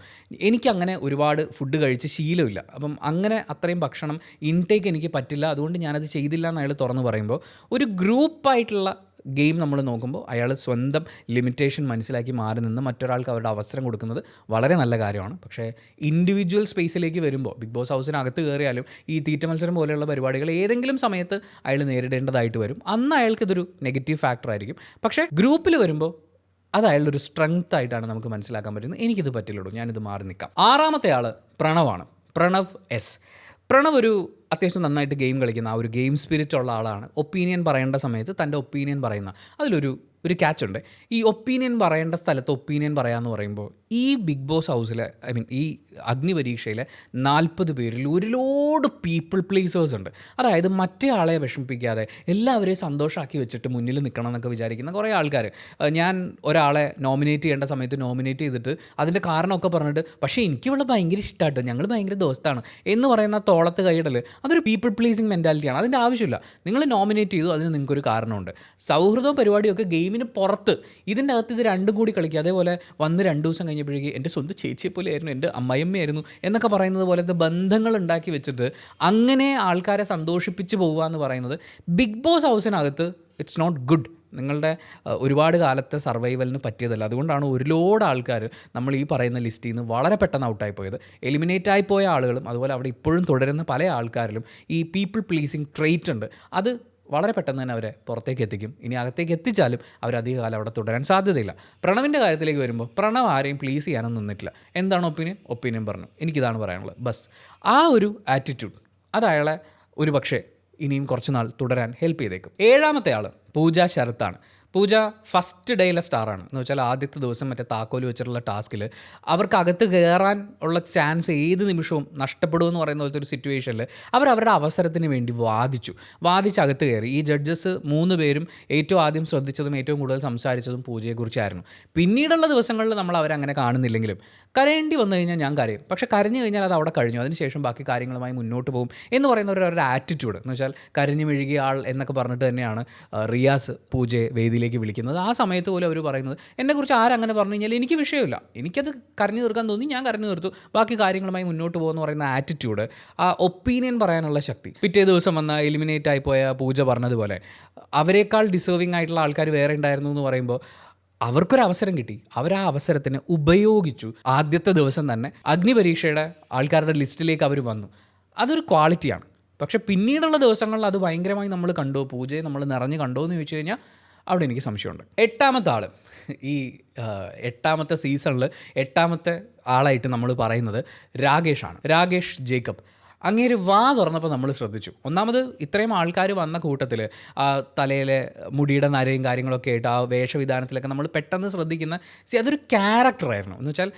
എനിക്കങ്ങനെ ഒരുപാട് ഫുഡ് കഴിച്ച് ശീലമില്ല. അപ്പം അങ്ങനെ അത്രയും ഭക്ഷണം ഇൻടേക്ക് എനിക്ക് പറ്റില്ല, അതുകൊണ്ട് ഞാനത് ചെയ്തില്ല എന്ന് അയാൾ തുറന്ന് പറയുമ്പോൾ ഒരു ഗ്രൂപ്പായിട്ടുള്ള ഗെയിം നമ്മൾ നോക്കുമ്പോൾ അയാൾ സ്വന്തം ലിമിറ്റേഷൻ മനസ്സിലാക്കി മാറി നിന്ന് മറ്റൊരാൾക്ക് അവരുടെ അവസരം കൊടുക്കുന്നത് വളരെ നല്ല കാര്യമാണ്. പക്ഷേ ഇൻഡിവിജ്വൽ സ്പേസിലേക്ക് വരുമ്പോൾ ബിഗ് ബോസ് ഹൗസിനകത്ത് കയറിയാലും ഈ തീറ്റ മത്സരം പോലെയുള്ള പരിപാടികൾ ഏതെങ്കിലും സമയത്ത് അയാൾ നേരിടേണ്ടതായിട്ട് വരും. അന്ന് അയാൾക്കിതൊരു നെഗറ്റീവ് ഫാക്ടർ ആയിരിക്കും. പക്ഷേ ഗ്രൂപ്പിൽ വരുമ്പോൾ അത് അയാളുടെ ഒരു സ്ട്രെങ്ത് ആയിട്ടാണ് നമുക്ക് മനസ്സിലാക്കാൻ പറ്റുന്നത്. എനിക്കിത് പറ്റില്ലുള്ളൂ, ഞാനിത് മാറി നിൽക്കാം. ആറാമത്തെ ആൾ പ്രണവാണ്. പ്രണവ് എസ്. പ്രണവ് ഒരു അത്യാവശ്യം നന്നായിട്ട് ഗെയിം കളിക്കുന്ന ആ ഒരു ഗെയിം സ്പിരിറ്റ് ഉള്ള ആളാണ്. ഒപ്പീനിയൻ പറയേണ്ട സമയത്ത് തൻ്റെ ഒപ്പീനിയൻ പറയുന്ന അതിലൊരു ക്യാച്ചുണ്ട്. ഈ ഒപ്പീനിയൻ പറയേണ്ട സ്ഥലത്ത് ഒപ്പീനിയൻ പറയാമെന്ന് പറയുമ്പോൾ ഈ ബിഗ് ബോസ് ഹൗസിലെ ഈ അഗ്നി പരീക്ഷയിലെ 40 പേരിൽ ഒരു ലോഡ് പീപ്പിൾ പ്ലീസേഴ്സ് ഉണ്ട്. അതായത് മറ്റേ ആളെ വിഷമിപ്പിക്കാതെ എല്ലാവരെയും സന്തോഷമാക്കി വെച്ചിട്ട് മുന്നിൽ നിൽക്കണം എന്നൊക്കെ വിചാരിക്കുന്ന കുറേ ആൾക്കാർ. ഞാൻ ഒരാളെ നോമിനേറ്റ് ചെയ്യേണ്ട സമയത്ത് നോമിനേറ്റ് ചെയ്തിട്ട് അതിൻ്റെ കാരണമൊക്കെ പറഞ്ഞിട്ട് പക്ഷേ എനിക്കിവിടെ ഭയങ്കര ഇഷ്ടമായിട്ട് ഞങ്ങൾ ഭയങ്കര ദോസ്താണ് എന്ന് പറയുന്ന തോളത്ത് കൈയിടൽ അതൊരു പീപ്പിൾ പ്ലീസിങ് മെൻറ്റാലിറ്റിയാണ്. അതിൻ്റെ ആവശ്യമില്ല. നിങ്ങൾ നോമിനേറ്റ് ചെയ്തു, അതിന് നിങ്ങൾക്കൊരു കാരണമുണ്ട്. സൗഹൃദവും പരിപാടിയൊക്കെ ഗെയിമിന് പുറത്ത്, ഇതിൻ്റെ അകത്ത് ഇത് രണ്ടും കൂടി കളിക്കുക. അതേപോലെ വന്ന് 2 ദിവസം കഴിഞ്ഞപ്പോഴേക്ക് എൻ്റെ സ്വന്തം ചേച്ചിയെ പോലെ ആയിരുന്നു, എൻ്റെ അമ്മയമ്മയായിരുന്നു എന്നൊക്കെ പറയുന്നത് പോലത്തെ ബന്ധങ്ങൾ ഉണ്ടാക്കി വെച്ചിട്ട് അങ്ങനെ ആൾക്കാരെ സന്തോഷിപ്പിച്ച് പോവുക എന്ന് പറയുന്നത് ബിഗ് ബോസ് ഹൗസിനകത്ത് ഇറ്റ്സ് നോട്ട് ഗുഡ്. നിങ്ങളുടെ ഒരുപാട് കാലത്തെ സർവൈവലിന് പറ്റിയതല്ല. അതുകൊണ്ടാണ് ഒരു ലോഡ് ആൾക്കാർ നമ്മൾ ഈ പറയുന്ന ലിസ്റ്റിൽ നിന്ന് വളരെ പെട്ടെന്ന് ഔട്ടായി പോയത്. എലിമിനേറ്റ് ആയിപ്പോയ ആളുകളും അതുപോലെ അവിടെ ഇപ്പോഴും തുടരുന്ന പല ആൾക്കാരിലും ഈ പീപ്പിൾ പ്ലീസിങ് ട്രെയ്റ്റ് ഉണ്ട്. അത് വളരെ പെട്ടെന്ന് തന്നെ അവരെ പുറത്തേക്ക് എത്തിക്കും. ഇനി അകത്തേക്ക് എത്തിച്ചാലും അവരധിക കാലം അവിടെ തുടരാൻ സാധ്യതയില്ല. പ്രണവിൻ്റെ കാര്യത്തിലേക്ക് വരുമ്പോൾ പ്രണവ് ആരെയും പ്ലീസ് ചെയ്യാനൊന്നും നിന്നിട്ടില്ല. എന്താണ് ഒപ്പീനിയൻ പറഞ്ഞു, എനിക്കിതാണ് പറയാനുള്ളത്, ബസ്. ആ ഒരു ആറ്റിറ്റ്യൂഡ് അത് അയാളെ ഒരു പക്ഷേ ഇനിയും കുറച്ച് നാൾ തുടരാൻ ഹെൽപ്പ് ചെയ്തേക്കും. ഏഴാമത്തെ ആൾ പൂജ ശരത്താണ്. പൂജ ഫസ്റ്റ് ഡേയിലെ സ്റ്റാറാണ്. എന്ന് വെച്ചാൽ ആദ്യത്തെ ദിവസം മറ്റേ താക്കോല് വെച്ചിട്ടുള്ള ടാസ്കിൽ അവർക്ക് അകത്ത് കയറാൻ ഉള്ള ചാൻസ് ഏത് നിമിഷവും നഷ്ടപ്പെടുമെന്ന് പറയുന്ന പോലത്തെ ഒരു സിറ്റുവേഷനിൽ അവരുടെ അവസരത്തിന് വേണ്ടി വാദിച്ച് അകത്ത് കയറി. ഈ ജഡ്ജസ് 3 പേരും ഏറ്റവും ആദ്യം ശ്രദ്ധിച്ചതും ഏറ്റവും കൂടുതൽ സംസാരിച്ചതും പൂജയെക്കുറിച്ചായിരുന്നു. പിന്നീടുള്ള ദിവസങ്ങളിൽ നമ്മൾ അവരങ്ങനെ കാണുന്നില്ലെങ്കിലും കരയേണ്ടി വന്നു കഴിഞ്ഞാൽ ഞാൻ കരയും. പക്ഷേ കരഞ്ഞു കഴിഞ്ഞാൽ അത് അവിടെ കഴിഞ്ഞു, അതിനുശേഷം ബാക്കി കാര്യങ്ങളുമായി മുന്നോട്ട് പോകും എന്ന് പറയുന്ന ഒരു ആറ്റിറ്റ്യൂഡ്. എന്ന് വെച്ചാൽ കരഞ്ഞു മെഴുകിയ ആൾ എന്നൊക്കെ പറഞ്ഞിട്ട് തന്നെയാണ് റിയാസ് പൂജയെ വേദിയിലേക്ക് വിളിക്കുന്നത്. ആ സമയത്ത് പോലും അവർ പറയുന്നത് എന്നെക്കുറിച്ച് ആരങ്ങനെ പറഞ്ഞു കഴിഞ്ഞാൽ എനിക്ക് വിഷയമില്ല, എനിക്കത് കരഞ്ഞു തീർക്കാൻ തോന്നി, ഞാൻ കരഞ്ഞു തീർത്തു, ബാക്കി കാര്യങ്ങളുമായി മുന്നോട്ട് പോകുമെന്ന് പറയുന്ന ആറ്റിറ്റ്യൂഡ്, ആ ഒപ്പീനിയൻ പറയാനുള്ള ശക്തി. പിറ്റേ ദിവസം വന്ന എലിമിനേറ്റ് ആയിപ്പോയ പൂജ പറഞ്ഞതുപോലെ അവരെക്കാൾ ഡിസേർവിംഗ് ആയിട്ടുള്ള ആൾക്കാർ വേറെ ഉണ്ടായിരുന്നു എന്ന് പറയുമ്പോൾ അവർക്കൊരവസരം കിട്ടി, ആ അവസരത്തിന് ഉപയോഗിച്ചു. ആദ്യത്തെ ദിവസം തന്നെ അഗ്നിപരീക്ഷയുടെ ആൾക്കാരുടെ ലിസ്റ്റിലേക്ക് അവർ വന്നു. അതൊരു ക്വാളിറ്റിയാണ്. പക്ഷേ പിന്നീടുള്ള ദിവസങ്ങളിൽ അത് ഭയങ്കരമായി നമ്മൾ കണ്ടോ, പൂജയെ നമ്മൾ നിറഞ്ഞ് കണ്ടോ എന്ന് ചോദിച്ചു കഴിഞ്ഞാൽ അവിടെ എനിക്ക് സംശയമുണ്ട്. എട്ടാമത്തെ ആൾ, ഈ 8ാമത്തെ സീസണിൽ 8ാമത്തെ ആളായിട്ട് നമ്മൾ പറയുന്നത് രാകേഷാണ്. രാകേഷ് ജേക്കബ്. അങ്ങേര് വാ തുറന്നപ്പോൾ നമ്മൾ ശ്രദ്ധിച്ചു. ഒന്നാമത് ഇത്രയും ആൾക്കാർ വന്ന കൂട്ടത്തിൽ ആ തലയിലെ മുടിയുടെ നരയും കാര്യങ്ങളൊക്കെ ആയിട്ട് ആ വേഷവിധാനത്തിലൊക്കെ നമ്മൾ പെട്ടെന്ന് ശ്രദ്ധിക്കുന്ന അതൊരു ക്യാരക്ടറായിരുന്നു. എന്ന് വെച്ചാൽ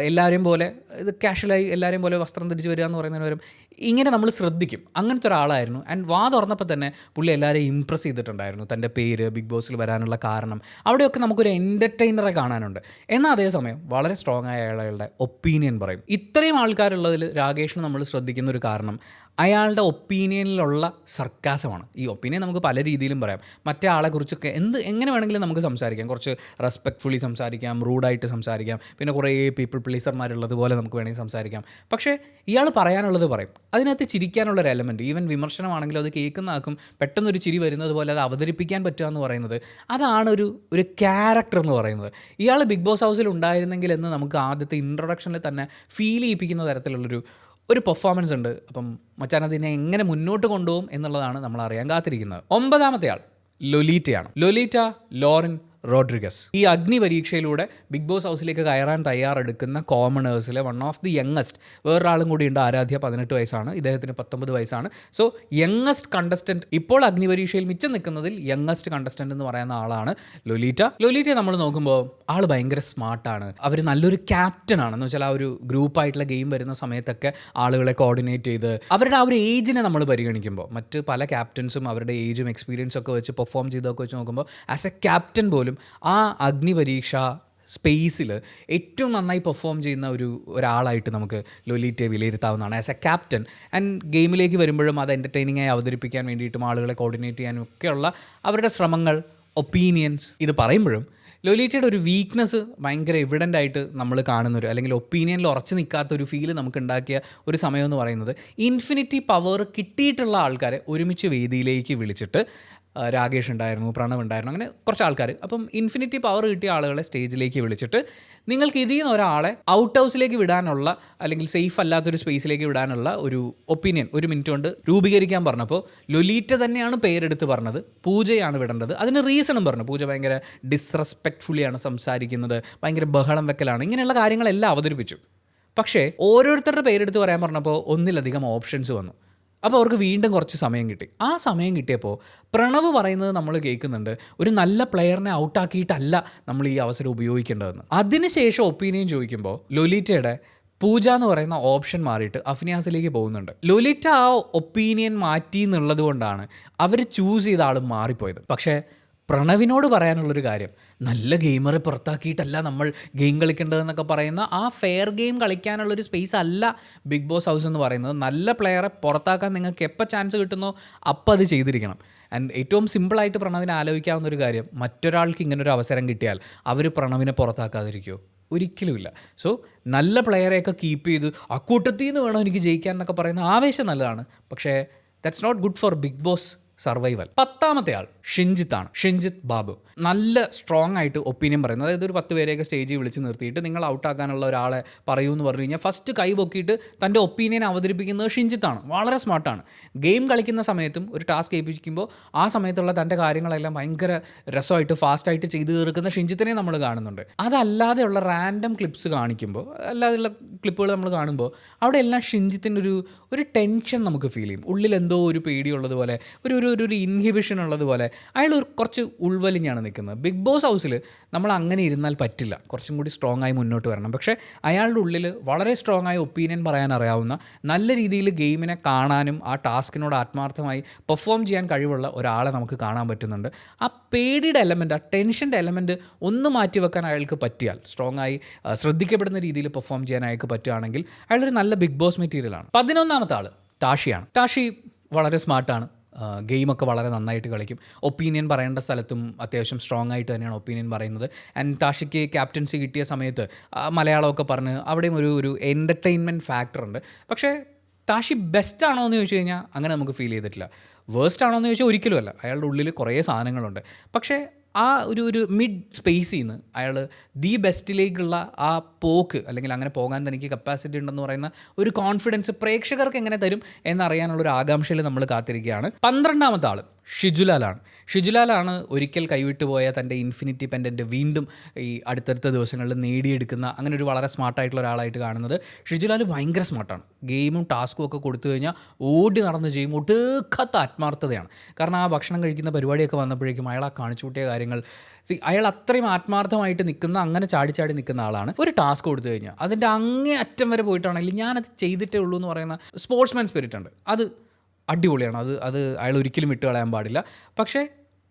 എല്ലാവരെയും പോലെ ഇത് കാഷ്വലായി എല്ലാവരെയും പോലെ വസ്ത്രം ധരിച്ച് വരിക എന്ന് പറയുന്നതിന് പകരം ഇങ്ങനെ നമ്മൾ ശ്രദ്ധിക്കും. അങ്ങനത്തെ ഒരാളായിരുന്നു. ആൻഡ് വാ തുറന്നപ്പോൾ തന്നെ പുള്ളി എല്ലാവരെയും ഇമ്പ്രസ് ചെയ്തിട്ടുണ്ടായിരുന്നു. തൻ്റെ പേര്, ബിഗ് ബോസിൽ വരാനുള്ള കാരണം, അവിടെയൊക്കെ നമുക്കൊരു എൻ്റർടൈനറെ കാണാനുണ്ട്. എന്നാൽ അതേസമയം വളരെ സ്ട്രോങ് ആയ അയാളുടെ ഒപ്പീനിയൻ പറയും. ഇത്രയും ആൾക്കാരുള്ളതിൽ രാകേഷിന് നമ്മൾ ശ്രദ്ധിക്കുന്ന ഒരു കാരണം അയാളുടെ ഒപ്പീനിയനിലുള്ള സർക്കാസമാണ്. ഈ ഒപ്പീനിയൻ നമുക്ക് പല രീതിയിലും പറയാം. മറ്റേ ആളെക്കുറിച്ചൊക്കെ എങ്ങനെ വേണമെങ്കിലും നമുക്ക് സംസാരിക്കാം. കുറച്ച് റെസ്പെക്റ്റ്ഫുള്ളി സംസാരിക്കാം, റൂഡായിട്ട് സംസാരിക്കാം, പിന്നെ കുറേ പീപ്പിൾ പ്ലീസർമാരുള്ളതുപോലെ നമുക്ക് വേണമെങ്കിൽ സംസാരിക്കാം. പക്ഷേ ഇയാൾ പറയാനുള്ളത് പറയും. അതിനകത്ത് ചിരിക്കാനുള്ളൊരു എലമെൻറ്റ്, ഈവൻ വിമർശനമാണെങ്കിലും അത് കേൾക്കുന്ന ആൾക്കും പെട്ടെന്നൊരു ചിരി വരുന്നത് പോലെ അത് അവതരിപ്പിക്കാൻ പറ്റുക എന്ന് പറയുന്നത് അതാണ് ഒരു ക്യാരക്ടർ എന്ന് പറയുന്നത്. ഇയാൾ ബിഗ് ബോസ് ഹൗസിൽ ഉണ്ടായിരുന്നെങ്കിൽ എന്ന് നമുക്ക് ആദ്യത്തെ ഇൻട്രൊഡക്ഷനിൽ തന്നെ ഫീൽ ചെയ്യിപ്പിക്കുന്ന തരത്തിലുള്ളൊരു പെർഫോമൻസ് ഉണ്ട്. അപ്പം മച്ചാൻ അതിനെ എങ്ങനെ മുന്നോട്ട് കൊണ്ടുപോകും എന്നുള്ളതാണ് നമ്മൾ അറിയാൻ കാത്തിരിക്കുന്നത്. 9ാമത്തെ ആൾ ലൊലീറ്റയാണ്. ലൊലീറ്റ ലോറൻ റോഡ്രിഗസ്. ഈ അഗ്നി പരീക്ഷയിലൂടെ ബിഗ് ബോസ് ഹൗസിലേക്ക് കയറാൻ തയ്യാറെടുക്കുന്ന കോമണേഴ്സിലെ വൺ ഓഫ് ദി യങ്ങസ്റ്റ്. വേറൊരാളും കൂടി ഉണ്ട്, ആരാധ്യ. 18 വയസ്സാണ്, ഇദ്ദേഹത്തിന് 19 വയസ്സാണ്. സോ യങ്ങസ്റ്റ് കണ്ടസ്റ്റൻറ്റ്, ഇപ്പോൾ അഗ്നി പരീക്ഷയിൽ മിച്ചം നിൽക്കുന്നതിൽ യങ്ങസ്റ്റ് കണ്ടസ്റ്റൻറ്റ് എന്ന് പറയുന്ന ആളാണ് ലൊലീറ്റ. ലൊലീറ്റയെ നമ്മൾ നോക്കുമ്പോൾ ആൾ ഭയങ്കര സ്മാർട്ടാണ്. അവർ നല്ലൊരു ക്യാപ്റ്റനാണ്. എന്ന് വെച്ചാൽ ആ ഒരു ഗ്രൂപ്പായിട്ടുള്ള ഗെയിം വരുന്ന സമയത്തൊക്കെ ആളുകളെ കോർഡിനേറ്റ് ചെയ്ത് അവരുടെ ആ ഒരു ഏജിനെ നമ്മൾ പരിഗണിക്കുമ്പോൾ മറ്റ് പല ക്യാപ്റ്റൻസും അവരുടെ ഏജും എക്സ്പീരിയൻസും ഒക്കെ വെച്ച് പെർഫോം ചെയ്തൊക്കെ വെച്ച് നോക്കുമ്പോൾ ആസ് എ ക്യാപ്റ്റൻ പോലും ആ അഗ്നി പരീക്ഷ സ്പേസിൽ ഏറ്റവും നന്നായി പെർഫോം ചെയ്യുന്ന ഒരാളായിട്ട് നമുക്ക് ലൊലീറ്റയെ വിലയിരുത്താവുന്നതാണ് ആസ് എ ക്യാപ്റ്റൻ. ആൻഡ് ഗെയിമിലേക്ക് വരുമ്പോഴും അത് എൻ്റർടൈനിങ്ങായി അവതരിപ്പിക്കാൻ വേണ്ടിയിട്ടും ആളുകളെ കോർഡിനേറ്റ് ചെയ്യാനും ഒക്കെയുള്ള അവരുടെ ശ്രമങ്ങൾ, ഒപ്പീനിയൻസ്, ഇത് പറയുമ്പോഴും ലൊലീറ്റയുടെ ഒരു വീക്ക്നെസ് ഭയങ്കര എവിഡൻ്റ് ആയിട്ട് നമ്മൾ കാണുന്നൊരു, അല്ലെങ്കിൽ ഒപ്പീനിയനിൽ ഉറച്ചു നിൽക്കാത്തൊരു ഫീൽ നമുക്ക് ഉണ്ടാക്കിയ ഒരു സമയം എന്ന് പറയുന്നത് ഇൻഫിനിറ്റി പവർ കിട്ടിയിട്ടുള്ള ആൾക്കാരെ ഒരുമിച്ച് വേദിയിലേക്ക് വിളിച്ചിട്ട് രാകേഷ് ഉണ്ടായിരുന്നു, പ്രണവ് ഉണ്ടായിരുന്നു, അങ്ങനെ കുറച്ച് ആൾക്കാർ. അപ്പം ഇൻഫിനിറ്റി പവർ കിട്ടിയ ആളുകളെ സ്റ്റേജിലേക്ക് വിളിച്ചിട്ട് നിങ്ങൾക്ക് ഇതിൽ നിന്ന് ഒരാളെ ഔട്ട് ഹൗസിലേക്ക് വിടാനുള്ള, അല്ലെങ്കിൽ സേഫ് അല്ലാത്തൊരു സ്പേസിലേക്ക് വിടാനുള്ള ഒരു ഒപ്പീനിയൻ 1 മിനിറ്റ് കൊണ്ട് രൂപീകരിക്കാൻ പറഞ്ഞപ്പോൾ ലൊലീറ്റ തന്നെയാണ് പേരെടുത്ത് പറഞ്ഞത്. പൂജയാണ് വിടേണ്ടത്. അതിന് റീസണും പറഞ്ഞു. പൂജ ഭയങ്കര ഡിസ്റെസ്പെക്റ്റ്ഫുള്ളിയാണ് സംസാരിക്കുന്നത്, ഭയങ്കര ബഹളം വെക്കലാണ്, ഇങ്ങനെയുള്ള കാര്യങ്ങളെല്ലാം അവതരിപ്പിച്ചു. പക്ഷേ ഓരോരുത്തരുടെ പേരെടുത്ത് പറയാൻ പറഞ്ഞപ്പോൾ ഒന്നിലധികം ഓപ്ഷൻസ് വന്നു. അപ്പോൾ അവർക്ക് വീണ്ടും കുറച്ച് സമയം കിട്ടി. ആ സമയം കിട്ടിയപ്പോൾ പ്രണവ് പറയുന്നത് നമ്മൾ കേൾക്കുന്നുണ്ട്, ഒരു നല്ല പ്ലെയറിനെ ഔട്ടാക്കിയിട്ടല്ല നമ്മൾ ഈ അവസരം ഉപയോഗിക്കേണ്ടതെന്ന്. അതിനുശേഷം ഒപ്പീനിയൻ ചോദിക്കുമ്പോൾ ലൊലീറ്റയുടെ പൂജ എന്ന് പറയുന്ന ഓപ്ഷൻ മാറിയിട്ട് അഫ്നിയാസിലേക്ക് പോകുന്നുണ്ട്. ലൊലീറ്റ ആ ഒപ്പീനിയൻ മാറ്റി എന്നുള്ളത് കൊണ്ടാണ് അവർ ചൂസ് ചെയ്ത ആൾ മാറിപ്പോയത്. പക്ഷേ പ്രണവിനോട് പറയാനുള്ളൊരു കാര്യം, നല്ല ഗെയിമറെ പുറത്താക്കിയിട്ടല്ല നമ്മൾ ഗെയിം കളിക്കേണ്ടതെന്നൊക്കെ പറയുന്ന ആ ഫെയർ ഗെയിം കളിക്കാനുള്ളൊരു സ്പേസ് അല്ല ബിഗ് ബോസ് ഹൗസ് എന്ന് പറയുന്നത്. നല്ല പ്ലെയറെ പുറത്താക്കാൻ നിങ്ങൾക്ക് എപ്പോൾ ചാൻസ് കിട്ടുന്നോ അപ്പോൾ അത് ചെയ്തിരിക്കണം. ആൻഡ് ഏറ്റവും സിമ്പിളായിട്ട് പ്രണവിനെ ആലോചിക്കാവുന്ന ഒരു കാര്യം, മറ്റൊരാൾക്ക് ഇങ്ങനൊരു അവസരം കിട്ടിയാൽ അവർ പ്രണവിനെ പുറത്താക്കാതിരിക്കുമോ? ഒരിക്കലുമില്ല. സോ നല്ല പ്ലെയറെയൊക്കെ കീപ്പ് ചെയ്ത് അക്കൂട്ടത്തിൽ നിന്ന് വേണം എനിക്ക് ജയിക്കാൻ എന്നൊക്കെ പറയുന്ന ആവേശം നല്ലതാണ്. പക്ഷേ that's not good for big boss survival. 10ാമത്തെ ആൾ ഷിൻജിത്താണ്. ഷിൻജിത്ത് ബാബു നല്ല സ്ട്രോങ് ആയിട്ട് ഒപ്പീനിയൻ പറയുന്നത്. അതായത് ഒരു 10 പേരെയൊക്കെ സ്റ്റേജിൽ വിളിച്ച് നിർത്തിയിട്ട് നിങ്ങൾ ഔട്ടാക്കാനുള്ള ഒരാളെ പറയൂ എന്ന് പറഞ്ഞു കഴിഞ്ഞാൽ ഫസ്റ്റ് കൈ പൊക്കിയിട്ട് തൻ്റെ ഒപ്പീനിയൻ അവതരിപ്പിക്കുന്നത് ഷിൻജിത്താണ്. വളരെ സ്മാർട്ടാണ്. ഗെയിം കളിക്കുന്ന സമയത്തും ഒരു ടാസ്ക് ഏൽപ്പിക്കുമ്പോൾ ആ സമയത്തുള്ള തൻ്റെ കാര്യങ്ങളെല്ലാം ഭയങ്കര രസമായിട്ട് ഫാസ്റ്റായിട്ട് ചെയ്ത് തീർക്കുന്ന ഷിൻജിത്തിനെ നമ്മൾ കാണുന്നുണ്ട്. അതല്ലാതെയുള്ള റാൻഡം ക്ലിപ്സ് കാണിക്കുമ്പോൾ, അല്ലാതെയുള്ള ക്ലിപ്പുകൾ നമ്മൾ കാണുമ്പോൾ അവിടെ എല്ലാം ഷിൻജിത്തിൻ്റെ ഒരു ടെൻഷൻ നമുക്ക് ഫീൽ ചെയ്യും. ഉള്ളിൽ എന്തോ ഒരു പേടിയുള്ളതുപോലെ, ഒരു ഇൻഹിബിഷൻ ഉള്ളതുപോലെ. അയാൾ കുറച്ച് ഉൾവലിഞ്ഞാണ് നിൽക്കുന്നത്. ബിഗ് ബോസ് ഹൗസിൽ നമ്മൾ അങ്ങനെ ഇരുന്നാൽ പറ്റില്ല, കുറച്ചും കൂടി സ്ട്രോങ് ആയി മുന്നോട്ട് വരണം. പക്ഷേ അയാളുടെ ഉള്ളിൽ വളരെ സ്ട്രോങ് ആയ ഒപ്പീനിയൻ പറയാൻ അറിയാവുന്ന, നല്ല രീതിയിൽ ഗെയിമിനെ കാണാനും ആ ടാസ്കിനോട് ആത്മാർത്ഥമായി പെർഫോം ചെയ്യാൻ കഴിവുള്ള ഒരാളെ നമുക്ക് കാണാൻ പറ്റുന്നുണ്ട്. ആ പേടിയുടെ എലമെൻറ്റ്, ആ ടെൻഷൻ്റെ എലമെൻറ്റ് ഒന്ന് മാറ്റി വെക്കാൻ അയാൾക്ക് പറ്റിയാൽ, സ്ട്രോങ് ആയി ശ്രദ്ധിക്കപ്പെടുന്ന രീതിയിൽ പെർഫോം ചെയ്യാൻ അയാൾക്ക് പറ്റുകയാണെങ്കിൽ അയാളൊരു നല്ല ബിഗ് ബോസ് മെറ്റീരിയലാണ്. 11ാമത്തെ ആൾ ടാഷിയാണ്. ടാഷി വളരെ സ്മാർട്ടാണ്. ഗെയിമൊക്കെ വളരെ നന്നായിട്ട് കളിക്കും. ഒപ്പീനിയൻ പറയേണ്ട സ്ഥലത്തും അത്യാവശ്യം സ്ട്രോങ് ആയിട്ട് തന്നെയാണ് ഒപ്പീനിയൻ പറയുന്നത്. ആൻഡ് ടാഷിക്ക് ക്യാപ്റ്റൻസി കിട്ടിയ സമയത്ത് മലയാളമൊക്കെ പറഞ്ഞ് അവിടെയും ഒരു എൻ്റർടൈൻമെൻറ്റ് ഫാക്ടറുണ്ട്. പക്ഷേ ടാഷി ബെസ്റ്റ് ആണോ എന്ന് ചോദിച്ചു കഴിഞ്ഞാൽ അങ്ങനെ നമുക്ക് ഫീൽ ചെയ്തിട്ടില്ല. വേസ്റ്റ് ആണോ എന്ന് ചോദിച്ചാൽ ഒരിക്കലുമല്ല. അയാളുടെ ഉള്ളിൽ കുറേ സാധനങ്ങളുണ്ട്. പക്ഷേ ആ ഒരു മിഡ് സ്പേസിൽ നിന്ന് അയാൾ ദി ബെസ്റ്റിലേക്കുള്ള ആ പോക്ക്, അല്ലെങ്കിൽ അങ്ങനെ പോകാൻ തനിക്ക് കപ്പാസിറ്റി ഉണ്ടെന്ന് പറയുന്ന ഒരു കോൺഫിഡൻസ് പ്രേക്ഷകർക്ക് എങ്ങനെ തരും എന്നറിയാനുള്ളൊരു ആകാംക്ഷയിൽ നമ്മൾ കാത്തിരിക്കുകയാണ്. 12ാമത്തെ ആൾ ഷിജുലാലാണ് ഒരിക്കൽ കൈവിട്ടു പോയ തൻ്റെ ഇൻഫിനിറ്റി പെൻഡൻറ്റ് വീണ്ടും ഈ അടുത്തടുത്ത ദിവസങ്ങളിൽ നേടിയെടുക്കുന്ന അങ്ങനെ ഒരു വളരെ സ്മാർട്ടായിട്ടുള്ള ഒരാളായിട്ട് കാണുന്നത്. ഷിജുലാൽ ഭയങ്കര സ്മാർട്ടാണ്. ഗെയിമും ടാസ്കും ഒക്കെ കൊടുത്തു കഴിഞ്ഞാൽ ഓടി നടന്ന് ചെയ്യും. ഒടുക്കത്ത ആത്മാർത്ഥതയാണ്. കാരണം ആ ഭക്ഷണം കഴിക്കുന്ന പരിപാടിയൊക്കെ വന്നപ്പോഴേക്കും അയാൾ ആ കാണിച്ചു കൂട്ടിയ കാര്യങ്ങൾ, അയാൾ അത്രയും ആത്മാർത്ഥമായിട്ട് നിൽക്കുന്ന, അങ്ങനെ ചാടി നിൽക്കുന്ന ആളാണ്. ഒരു ടാസ്ക് കൊടുത്തു കഴിഞ്ഞാൽ അതിൻ്റെ അങ്ങേ അറ്റം വരെ പോയിട്ടാണെങ്കിൽ ഞാനത് ചെയ്തിട്ടേ ഉള്ളൂ എന്ന് പറയുന്ന സ്പോർട്സ്മാൻ സ്പിരിറ്റ് ഉണ്ട്. അത് അടിപൊളിയാണ്. അത് അയാൾ ഒരിക്കലും വിട്ട് കളയാൻ പാടില്ല. പക്ഷേ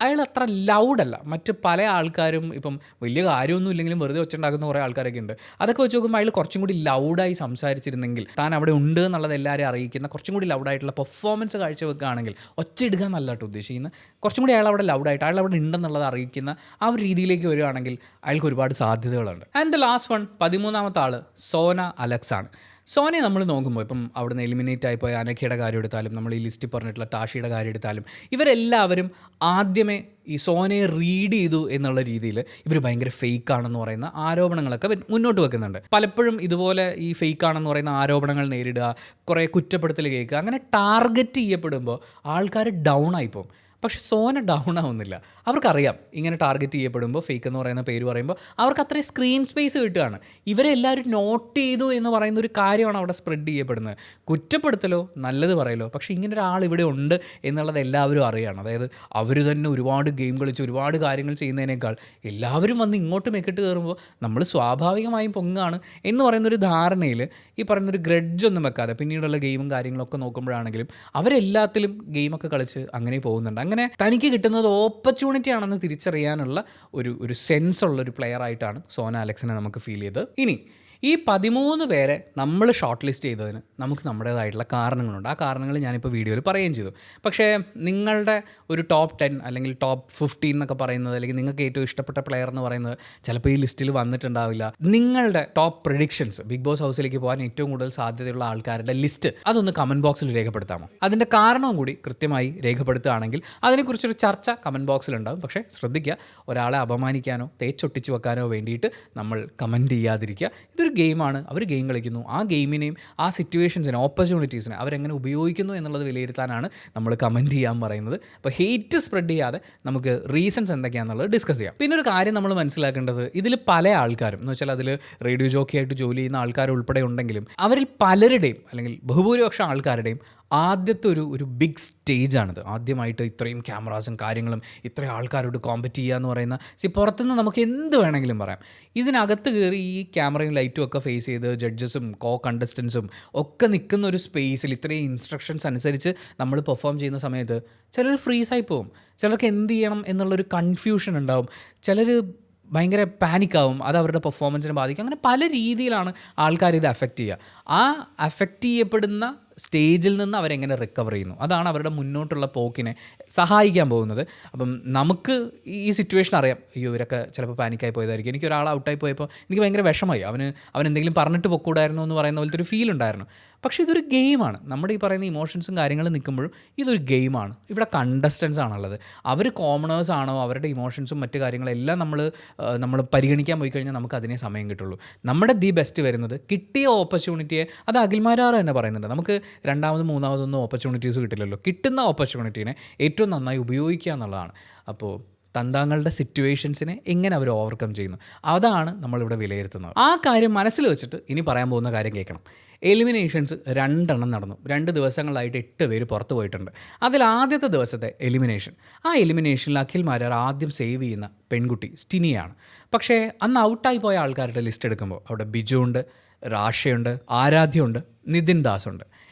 അയാൾ അത്ര ലൗഡല്ല. മറ്റ് പല ആൾക്കാരും ഇപ്പം വലിയ കാര്യമൊന്നും ഇല്ലെങ്കിലും വെറുതെ ഒച്ചുണ്ടാക്കുന്ന കുറേ ആൾക്കാരൊക്കെ ഉണ്ട്. അതൊക്കെ വെച്ച് നോക്കുമ്പോൾ അയാൾ കുറച്ചും കൂടി ലൗഡായി സംസാരിച്ചിരുന്നെങ്കിൽ, താൻ അവിടെ ഉണ്ട് എന്നുള്ളത് എല്ലാവരെയും അറിയിക്കുന്ന കുറച്ചും കൂടി ലൗഡായിട്ടുള്ള പെർഫോമൻസ് കാഴ്ചവെക്കുകയാണെങ്കിൽ, ഒച്ച ഇടുക എന്നല്ലാട്ടോ ഉദ്ദേശിക്കുന്നത്, കുറച്ചും കൂടി അയാൾ അവിടെ ലൗഡായിട്ട് അയാൾ അവിടെ ഉണ്ടെന്നുള്ളത് അറിയിക്കുന്ന ആ ഒരു രീതിയിലേക്ക് വരികയാണെങ്കിൽ അയാൾക്ക് ഒരുപാട് സാധ്യതകളുണ്ട്. ആൻഡ് ദ ലാസ്റ്റ് വൺ, 13ാമത്തെ ആൾ സോന അലക്സ് ആണ്. സോനയെ നമ്മൾ നോക്കുമ്പോൾ ഇപ്പം അവിടുന്ന് എലിമിനേറ്റ് ആയിപ്പോയ അനഖയുടെ കാര്യം എടുത്താലും, നമ്മൾ ഈ ലിസ്റ്റിൽ പറഞ്ഞിട്ടുള്ള ടാഷിയുടെ കാര്യം എടുത്താലും, ഇവരെല്ലാവരും ആദ്യമേ ഈ സോനയെ റീഡ് ചെയ്തു എന്നുള്ള രീതിയിൽ ഇവർ ഭയങ്കര ഫേക്ക് ആണെന്ന് പറയുന്ന ആരോപണങ്ങളൊക്കെ മുന്നോട്ട് വെക്കുന്നുണ്ട്. പലപ്പോഴും ഇതുപോലെ ഈ ഫേക്ക് ആണെന്ന് പറയുന്ന ആരോപണങ്ങൾ നേരിടുക, കുറേ കുറ്റപ്പെടുത്തൽ കേൾക്കുക, അങ്ങനെ ടാർഗറ്റ് ചെയ്യപ്പെടുമ്പോൾ ആൾക്കാർ ഡൗൺ ആയിപ്പോവും. പക്ഷെ സോന ഡൗൺ ആവുന്നില്ല. അവർക്കറിയാം ഇങ്ങനെ ടാർഗറ്റ് ചെയ്യപ്പെടുമ്പോൾ, ഫേക്ക് എന്ന് പറയുന്ന പേര് പറയുമ്പോൾ അവർക്ക് അത്രയും സ്ക്രീൻ സ്പേസ് കിട്ടുകയാണ്. ഇവരെ എല്ലാവരും നോട്ട് ചെയ്തു എന്ന് പറയുന്ന ഒരു കാര്യമാണ് അവിടെ സ്പ്രെഡ് ചെയ്യപ്പെടുന്നത്. കുറ്റപ്പെടുത്തലോ നല്ലത് പറയലോ, പക്ഷേ ഇങ്ങനെ ഒരാൾ ഇവിടെ ഉണ്ട് എന്നുള്ളത് എല്ലാവരും അറിയുകയാണ്. അതായത് അവർ തന്നെ ഒരുപാട് ഗെയിം കളിച്ച് ഒരുപാട് കാര്യങ്ങൾ ചെയ്യുന്നതിനേക്കാൾ എല്ലാവരും വന്ന് ഇങ്ങോട്ട് മെക്കിട്ട് കയറുമ്പോൾ നമ്മൾ സ്വാഭാവികമായും പൊങ്ങാണ് എന്ന് പറയുന്നൊരു ധാരണയിൽ ഈ പറയുന്നൊരു ഗ്രഡ്ജൊന്നും വെക്കാതെ പിന്നീടുള്ള ഗെയിമും കാര്യങ്ങളൊക്കെ നോക്കുമ്പോഴാണെങ്കിലും അവരെല്ലാത്തിലും ഗെയിമൊക്കെ കളിച്ച് അങ്ങനെ പോകുന്നുണ്ട്. അങ്ങനെ തനിക്ക് കിട്ടുന്നത് ഓപ്പർച്യൂണിറ്റി ആണെന്ന് തിരിച്ചറിയാനുള്ള ഒരു സെൻസുള്ളൊരു പ്ലെയർ ആയിട്ടാണ് സോന അലക്സിനെ നമുക്ക് ഫീൽ ചെയ്തത്. ഇനി ഈ 13 പേരെ നമ്മൾ ഷോർട്ട് ലിസ്റ്റ് ചെയ്തതിന് നമുക്ക് നമ്മുടേതായിട്ടുള്ള കാരണങ്ങളുണ്ട്. ആ കാരണങ്ങൾ ഞാനിപ്പോൾ വീഡിയോയിൽ പറയുകയും ചെയ്തു. പക്ഷേ നിങ്ങളുടെ ഒരു ടോപ്പ് 10 അല്ലെങ്കിൽ ടോപ്പ് 15 എന്നൊക്കെ പറയുന്നത്, അല്ലെങ്കിൽ നിങ്ങൾക്ക് ഏറ്റവും ഇഷ്ടപ്പെട്ട പ്ലെയർ എന്ന് പറയുന്നത് ചിലപ്പോൾ ഈ ലിസ്റ്റിൽ വന്നിട്ടുണ്ടാവില്ല. നിങ്ങളുടെ ടോപ്പ് പ്രെഡിക്ഷൻസ്, ബിഗ് ബോസ് ഹൗസിലേക്ക് പോകാൻ ഏറ്റവും കൂടുതൽ സാധ്യതയുള്ള ആൾക്കാരുടെ ലിസ്റ്റ് അതൊന്ന് കമൻറ്റ് ബോക്സിൽ രേഖപ്പെടുത്താമോ? അതിൻ്റെ കാരണവും കൂടി കൃത്യമായി രേഖപ്പെടുത്തുകയാണെങ്കിൽ അതിനെക്കുറിച്ചൊരു ചർച്ച കമൻറ്റ് ബോക്സിലുണ്ടാകും. പക്ഷേ ശ്രദ്ധിക്കുക, ഒരാളെ അപമാനിക്കാനോ തേച്ചൊട്ടിച്ച് വെക്കാനോ വേണ്ടിയിട്ട് നമ്മൾ കമൻറ്റ് ചെയ്യാതിരിക്കുക. ഇതൊരു ഗെയിമാണ്. അവർ ഗെയിം കളിക്കുന്നു. ആ ഗെയിമിനെയും ആ സിറ്റുവേഷൻസിനെ, ഓപ്പർച്യൂണിറ്റീസിനെ അവരെങ്ങനെ ഉപയോഗിക്കുന്നു എന്നുള്ളത് വിലയിരുത്താനാണ് നമ്മൾ കമൻറ്റ് ചെയ്യാൻ പറയുന്നത്. അപ്പോൾ ഹെയ്റ്റ് സ്പ്രെഡ് ചെയ്യാതെ നമുക്ക് റീസൺസ് എന്തൊക്കെയാണെന്നുള്ളത് ഡിസ്കസ് ചെയ്യാം. പിന്നെ ഒരു കാര്യം നമ്മൾ മനസ്സിലാക്കേണ്ടത്, ഇതിൽ പല ആൾക്കാരും എന്ന് വെച്ചാൽ അതിൽ റേഡിയോ ജോക്കിയായിട്ട് ജോലി ചെയ്യുന്ന ആൾക്കാർ ഉൾപ്പെടെ ഉണ്ടെങ്കിലും അവരിൽ പലരുടെയും അല്ലെങ്കിൽ ബഹുഭൂരിപക്ഷം ആൾക്കാരുടെയും ആദ്യത്തെ ഒരു ബിഗ് സ്റ്റേജാണിത്. ആദ്യമായിട്ട് ഇത്രയും ക്യാമറാസും കാര്യങ്ങളും ഇത്രയും ആൾക്കാരോട് കോമ്പറ്റ് ചെയ്യുക എന്ന് പറയുന്ന, പുറത്തുനിന്ന് നമുക്ക് എന്ത് വേണമെങ്കിലും പറയാം. ഇതിനകത്ത് കയറി ഈ ക്യാമറയും ലൈറ്റും ഒക്കെ ഫേസ് ചെയ്ത് ജഡ്ജസും കണ്ടസ്റ്റൻസും ഒക്കെ നിൽക്കുന്ന ഒരു സ്പേസിൽ ഇത്രയും ഇൻസ്ട്രക്ഷൻസ് അനുസരിച്ച് നമ്മൾ പെർഫോം ചെയ്യുന്ന സമയത്ത് ചിലർ ഫ്രീസായി പോകും. ചിലർക്ക് എന്ത് ചെയ്യണം എന്നുള്ളൊരു കൺഫ്യൂഷൻ ഉണ്ടാവും. ചിലർ ഭയങ്കര പാനിക്കാവും. അത് അവരുടെ പെർഫോമൻസിനെ ബാധിക്കും. അങ്ങനെ പല രീതിയിലാണ് ആൾക്കാർ ഇത് അഫക്റ്റ് ചെയ്യുക. ആ അഫക്റ്റ് ചെയ്യപ്പെടുന്ന സ്റ്റേജിൽ നിന്ന് അവരെങ്ങനെ റിക്കവർ ചെയ്യുന്നു, അതാണ് അവരുടെ മുന്നോട്ടുള്ള പോക്കിനെ സഹായിക്കാൻ പോകുന്നത്. അപ്പം നമുക്ക് ഈ സിറ്റുവേഷൻ അറിയാം, അയ്യോ ഇവരൊക്കെ ചിലപ്പോൾ പാനിക്കായി പോയതായിരിക്കും. എനിക്ക് ഒരാൾ ഔട്ടായി പോയപ്പോൾ എനിക്ക് ഭയങ്കര വിഷമമായി. അവൻ എന്തെങ്കിലും പറഞ്ഞിട്ട് പൊക്കൂടായിരുന്നു എന്ന് പറയുന്ന പോലത്തെ ഒരു ഫീൽ ഉണ്ടായിരുന്നു. പക്ഷേ ഇതൊരു ഗെയിമാണ്. നമ്മുടെ ഈ പറയുന്ന ഇമോഷൻസും കാര്യങ്ങളും നിൽക്കുമ്പോഴും ഇതൊരു ഗെയിമാണ്. ഇവിടെ കണ്ടസ്റ്റൻസ് ആണുള്ളത്. അവർ കോമണേഴ്സ് ആണോ, അവരുടെ ഇമോഷൻസും മറ്റു കാര്യങ്ങളെല്ലാം നമ്മൾ പരിഗണിക്കാൻ പോയി കഴിഞ്ഞാൽ നമുക്ക് അതിനെ സമയം കിട്ടുള്ളൂ. നമ്മുടെ ദി ബെസ്റ്റ് വരുന്നത് കിട്ടിയ ഓപ്പർച്യൂണിറ്റിയെ, അത് അഖിൽമാരാർ തന്നെ പറയുന്നുണ്ട്, നമുക്ക് രണ്ടാമതും മൂന്നാമതൊന്നും ഓപ്പർച്യൂണിറ്റീസ് കിട്ടില്ലല്ലോ. കിട്ടുന്ന ഓപ്പർച്യൂണിറ്റീനെ ഏറ്റവും നന്നായി ഉപയോഗിക്കുക എന്നുള്ളതാണ്. അപ്പോൾ തന്താങ്ങളുടെ സിറ്റുവേഷൻസിനെ എങ്ങനെ അവർ ഓവർകം ചെയ്യുന്നു, അതാണ് നമ്മളിവിടെ വിലയിരുത്തുന്നത്. ആ കാര്യം മനസ്സിൽ വെച്ചിട്ട് ഇനി പറയാൻ പോകുന്ന കാര്യം കേൾക്കണം. എലിമിനേഷൻസ് 2 നടന്നു. 2 ദിവസങ്ങളായിട്ട് 8 പേര് പുറത്തു പോയിട്ടുണ്ട്. അതിൽ ആദ്യത്തെ ദിവസത്തെ ആ എലിമിനേഷനിൽ അഖിൽ മാരാർ ആദ്യം സേവ് ചെയ്യുന്ന പെൺകുട്ടി സ്റ്റിനിയാണ്. പക്ഷേ അന്ന് ഔട്ടായി പോയ ആൾക്കാരുടെ ലിസ്റ്റ് എടുക്കുമ്പോൾ അവിടെ ബിജു ഉണ്ട്, റാഷയുണ്ട്, ആരാധ്യയുണ്ട്, നിതിൻ ദാസ് ഉണ്ട്.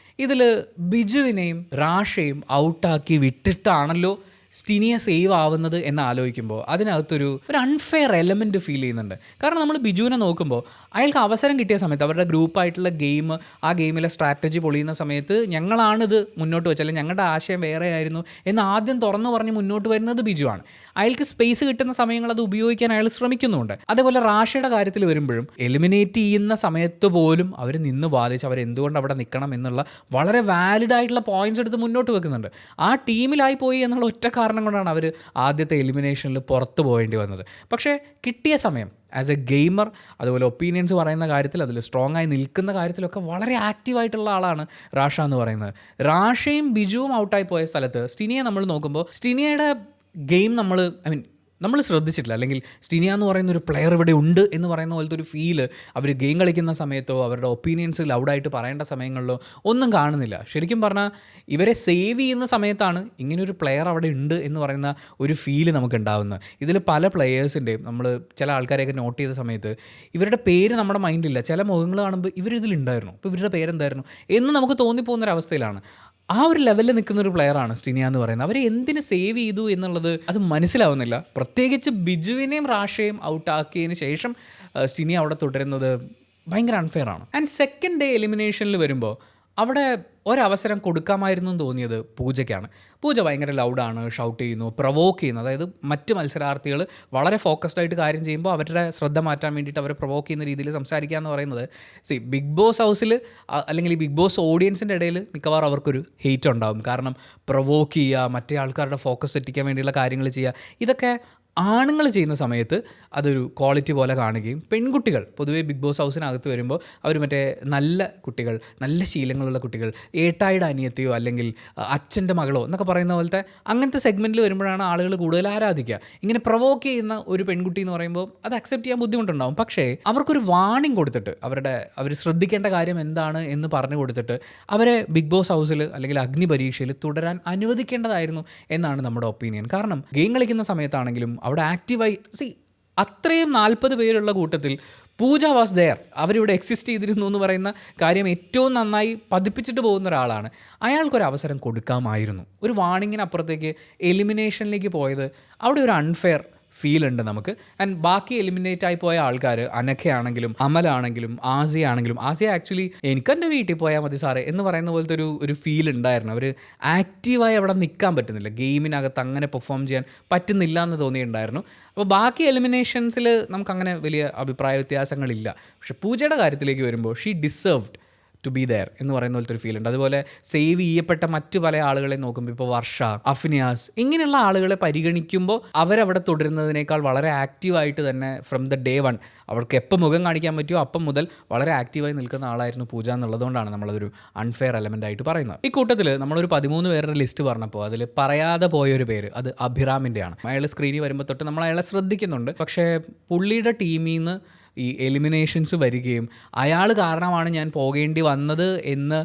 ഇതിൽ ബിജുവിനെയും റാഷയും ഔട്ടാക്കി വിട്ടിട്ടാണല്ലോ സ്റ്റിനിയെ സേവ് ആവുന്നത് എന്ന് ആലോചിക്കുമ്പോൾ അതിനകത്തൊരു അൺഫെയർ എലമെൻറ്റ് ഫീൽ ചെയ്യുന്നുണ്ട്. കാരണം നമ്മൾ ബിജുവിനെ നോക്കുമ്പോൾ അയാൾക്ക് അവസരം കിട്ടിയ സമയത്ത് അവരുടെ ഗ്രൂപ്പായിട്ടുള്ള ഗെയിം, ആ ഗെയിമിലെ സ്ട്രാറ്റജി പൊളിയുന്ന സമയത്ത് ഞങ്ങളാണിത് മുന്നോട്ട് വെച്ചത്, അല്ലെങ്കിൽ ഞങ്ങളുടെ ആശയം വേറെ ആയിരുന്നു എന്ന് ആദ്യം തുറന്നു പറഞ്ഞ് മുന്നോട്ട് വരുന്നത് ബിജുവാണ്. അയാൾക്ക് സ്പേസ് കിട്ടുന്ന സമയങ്ങൾ അത് ഉപയോഗിക്കാൻ അയാൾ ശ്രമിക്കുന്നുണ്ട്. അതേപോലെ റാഷയുടെ കാര്യത്തിൽ വരുമ്പോഴും എലിമിനേറ്റ് ചെയ്യുന്ന സമയത്ത് പോലും അവർ നിന്ന് വാദിച്ച് അവരെന്തുകൊണ്ട് അവിടെ നിൽക്കണം എന്നുള്ള വളരെ വാലിഡ് ആയിട്ടുള്ള പോയിന്റ്സ് എടുത്ത് മുന്നോട്ട് വെക്കുന്നുണ്ട്. ആ ടീമിലായി പോയി എന്നുള്ള ഒറ്റ കാരണം കൊണ്ടാണ് അവർ ആദ്യത്തെ എലിമിനേഷനിൽ പുറത്ത് പോകേണ്ടി വന്നത്. പക്ഷേ കിട്ടിയ സമയം ആസ് എ ഗെയിമർ, അതുപോലെ ഒപ്പീനിയൻസ് പറയുന്ന കാര്യത്തിൽ, അതിൽ സ്ട്രോങ് ആയി നിൽക്കുന്ന കാര്യത്തിലൊക്കെ വളരെ ആക്റ്റീവായിട്ടുള്ള ആളാണ് റാഷ എന്ന് പറയുന്നത്. റാഷയും ബിജുവും ഔട്ടായി പോയ സ്ഥലത്ത് സ്റ്റിനിയെ നമ്മൾ നോക്കുമ്പോൾ സ്റ്റിനിയയുടെ ഗെയിം നമ്മൾ ശ്രദ്ധിച്ചിട്ടില്ല. അല്ലെങ്കിൽ സ്റ്റിനിയ എന്ന് പറയുന്ന ഒരു പ്ലെയർ ഇവിടെ ഉണ്ട് എന്ന് പറയുന്ന പോലത്തെ ഒരു ഫീല് അവർ ഗെയിം കളിക്കുന്ന സമയത്തോ അവരുടെ ഒപ്പീനിയൻസ് ലൗഡായിട്ട് പറയേണ്ട സമയങ്ങളിലോ ഒന്നും കാണുന്നില്ല. ശരിക്കും പറഞ്ഞാൽ ഇവരെ സേവ് ചെയ്യുന്ന സമയത്താണ് ഇങ്ങനൊരു പ്ലെയർ അവിടെ ഉണ്ട് എന്ന് പറയുന്ന ഒരു ഫീല് നമുക്ക് ഉണ്ടാകുന്നത്. ഇതിൽ പല പ്ലെയേഴ്സിൻ്റെയും നമ്മൾ ചില ആൾക്കാരെയൊക്കെ നോട്ട് ചെയ്ത സമയത്ത് ഇവരുടെ പേര് നമ്മുടെ മൈൻഡിലില്ല. ചില മുഖങ്ങൾ കാണുമ്പോൾ ഇവരിതിലുണ്ടായിരുന്നു, ഇപ്പോൾ ഇവരുടെ പേരെന്തായിരുന്നു എന്ന് നമുക്ക് തോന്നിപ്പോകുന്നൊരവസ്ഥയിലാണ്. ആ ഒരു ലെവലിൽ നിൽക്കുന്ന ഒരു പ്ലെയറാണ് സ്റ്റിനിയ എന്ന് പറയുന്നത്. അവർ എന്തിന് സേവ് ചെയ്തു എന്നുള്ളത് അത് മനസ്സിലാവുന്നില്ല. പ്രത്യേകിച്ച് ബിജുവിനെയും റാഷയും ഔട്ടാക്കിയതിന് ശേഷം സ്റ്റിനിയ അവിടെ തുടരുന്നത് ഭയങ്കര അൺഫെയർ ആണ്. ആൻഡ് സെക്കൻഡ് ഡേ എലിമിനേഷനിൽ വരുമ്പോൾ അവിടെ ഒരവസരം കൊടുക്കാമായിരുന്നു എന്ന് തോന്നിയത് പൂജയ്ക്കാണ്. പൂജ ഭയങ്കര ലൗഡാണ്, ഷൗട്ട് ചെയ്യുന്നു, പ്രൊവോക്ക് ചെയ്യുന്നു. അതായത് മറ്റ് മത്സരാർത്ഥികൾ വളരെ ഫോക്കസ്ഡ് ആയിട്ട് കാര്യം ചെയ്യുമ്പോൾ അവരുടെ ശ്രദ്ധ മാറ്റാൻ വേണ്ടിയിട്ട് അവരെ പ്രൊവോക്ക് ചെയ്യുന്ന രീതിയിൽ സംസാരിക്കുക എന്ന് പറയുന്നത് ബിഗ് ബോസ് ഹൗസിൽ അല്ലെങ്കിൽ ഈ ബിഗ് ബോസ് ഓഡിയൻസിൻ്റെ ഇടയിൽ മിക്കവാറും അവർക്കൊരു ഹെയ്റ്റ് ഉണ്ടാകും. കാരണം പ്രൊവോക്ക് ചെയ്യുക, മറ്റേ ആൾക്കാരുടെ ഫോക്കസ് തെറ്റിക്കാൻ വേണ്ടിയുള്ള കാര്യങ്ങൾ ചെയ്യുക, ഇതൊക്കെ ആണുങ്ങൾ ചെയ്യുന്ന സമയത്ത് അതൊരു ക്വാളിറ്റി പോലെ കാണുകയും പെൺകുട്ടികൾ പൊതുവേ ബിഗ് ബോസ് ഹൗസിനകത്ത് വരുമ്പോൾ അവർ മറ്റേ നല്ല കുട്ടികൾ, നല്ല ശീലങ്ങളുള്ള കുട്ടികൾ, ഏട്ടായുടെ അനിയത്തിയോ അല്ലെങ്കിൽ അച്ഛൻ്റെ മകളോ എന്നൊക്കെ പറയുന്ന പോലത്തെ അങ്ങനത്തെ സെഗ്മെൻറ്റിൽ വരുമ്പോഴാണ് ആളുകൾ കൂടുതൽ ആരാധിക്കുക. ഇങ്ങനെ പ്രൊവോക്ക് ചെയ്യുന്ന ഒരു പെൺകുട്ടി എന്ന് പറയുമ്പോൾ അത് അക്സെപ്റ്റ് ചെയ്യാൻ ബുദ്ധിമുട്ടുണ്ടാകും. പക്ഷേ അവർക്കൊരു വാർണിംഗ് കൊടുത്തിട്ട് അവർ ശ്രദ്ധിക്കേണ്ട കാര്യം എന്താണ് എന്ന് പറഞ്ഞു കൊടുത്തിട്ട് അവരെ ബിഗ് ബോസ് ഹൗസിൽ അല്ലെങ്കിൽ അഗ്നി പരീക്ഷയിൽ തുടരാൻ അനുവദിക്കേണ്ടതായിരുന്നു എന്നാണ് നമ്മുടെ ഒപ്പീനിയൻ. കാരണം ഗെയിം കളിക്കുന്ന സമയത്താണെങ്കിലും അവിടെ ആക്റ്റീവായി അത്രയും 40 പേരുള്ള കൂട്ടത്തിൽ പൂജ വാസ് ദെയർ, അവരിവിടെ എക്സിസ്റ്റ് ചെയ്തിരുന്നു എന്ന് പറയുന്ന കാര്യം ഏറ്റവും നന്നായി പതിപ്പിച്ചിട്ട് പോകുന്ന ഒരാളാണ്. അയാൾക്കൊരു അവസരം കൊടുക്കാമായിരുന്നു. ഒരു വാണിങ്ങിനപ്പുറത്തേക്ക് എലിമിനേഷനിലേക്ക് പോയത് അവിടെ ഒരു അൺഫെയർ ഫീൽ ഉണ്ട് നമുക്ക്. ആൻഡ് ബാക്കി എലിമിനേറ്റ് ആയി പോയ ആൾക്കാർ അനഖയാണെങ്കിലും അമലാണെങ്കിലും ആസിയാണെങ്കിലും, ആസിയ ആക്ച്വലി എനിക്കെൻ്റെ വീട്ടിൽ പോയാൽ മതി സാറേ എന്ന് പറയുന്ന പോലത്തെ ഒരു ഫീൽ ഉണ്ടായിരുന്നു. അവർ ആക്റ്റീവായി അവിടെ നിൽക്കാൻ പറ്റുന്നില്ല, ഗെയിമിനകത്ത് അങ്ങനെ പെർഫോം ചെയ്യാൻ പറ്റുന്നില്ല എന്ന് തോന്നിയിട്ടുണ്ടായിരുന്നു. അപ്പോൾ ബാക്കി എലിമിനേഷൻസിൽ നമുക്കങ്ങനെ വലിയ അഭിപ്രായ വ്യത്യാസങ്ങളില്ല. പക്ഷെ പൂജയുടെ കാര്യത്തിലേക്ക് വരുമ്പോൾ she deserved to be there എന്ന് പറയുന്ന പോലത്തെ ഒരു ഫീൽ ഉണ്ട്. അതുപോലെ സേവ് ചെയ്യപ്പെട്ട മറ്റു പല ആളുകളെ നോക്കുമ്പോൾ ഇപ്പോൾ വർഷ, അഫ്നിയാസ് ഇങ്ങനെയുള്ള ആളുകളെ പരിഗണിക്കുമ്പോൾ അവരവിടെ തുടരുന്നതിനേക്കാൾ വളരെ ആക്റ്റീവായിട്ട് തന്നെ ഫ്രം ദ ഡേ വൺ അവർക്ക് എപ്പോൾ മുഖം കാണിക്കാൻ പറ്റുമോ അപ്പം മുതൽ വളരെ ആക്റ്റീവായി നിൽക്കുന്ന ആളായിരുന്നു പൂജ എന്നുള്ളതുകൊണ്ടാണ് നമ്മളതൊരു അൺഫെയർ എലമെൻ്റ് ആയിട്ട് പറയുന്നത്. ഈ കൂട്ടത്തിൽ നമ്മളൊരു 13 പേരുടെ ലിസ്റ്റ് പറഞ്ഞപ്പോൾ അതിൽ പറയാതെ പോയൊരു പേര് അത് അഭിറാമിൻ്റെയാണ്. അയാൾ സ്ക്രീനിൽ വരുമ്പോൾ തൊട്ട് നമ്മൾ അയാളെ ശ്രദ്ധിക്കുന്നുണ്ട്. പക്ഷേ പുള്ളിയുടെ ടീമിൽ നിന്ന് ഈ എലിമിനേഷൻസ് വരികയും അയാൾ കാരണമാണ് ഞാൻ പോകേണ്ടി വന്നത് എന്ന്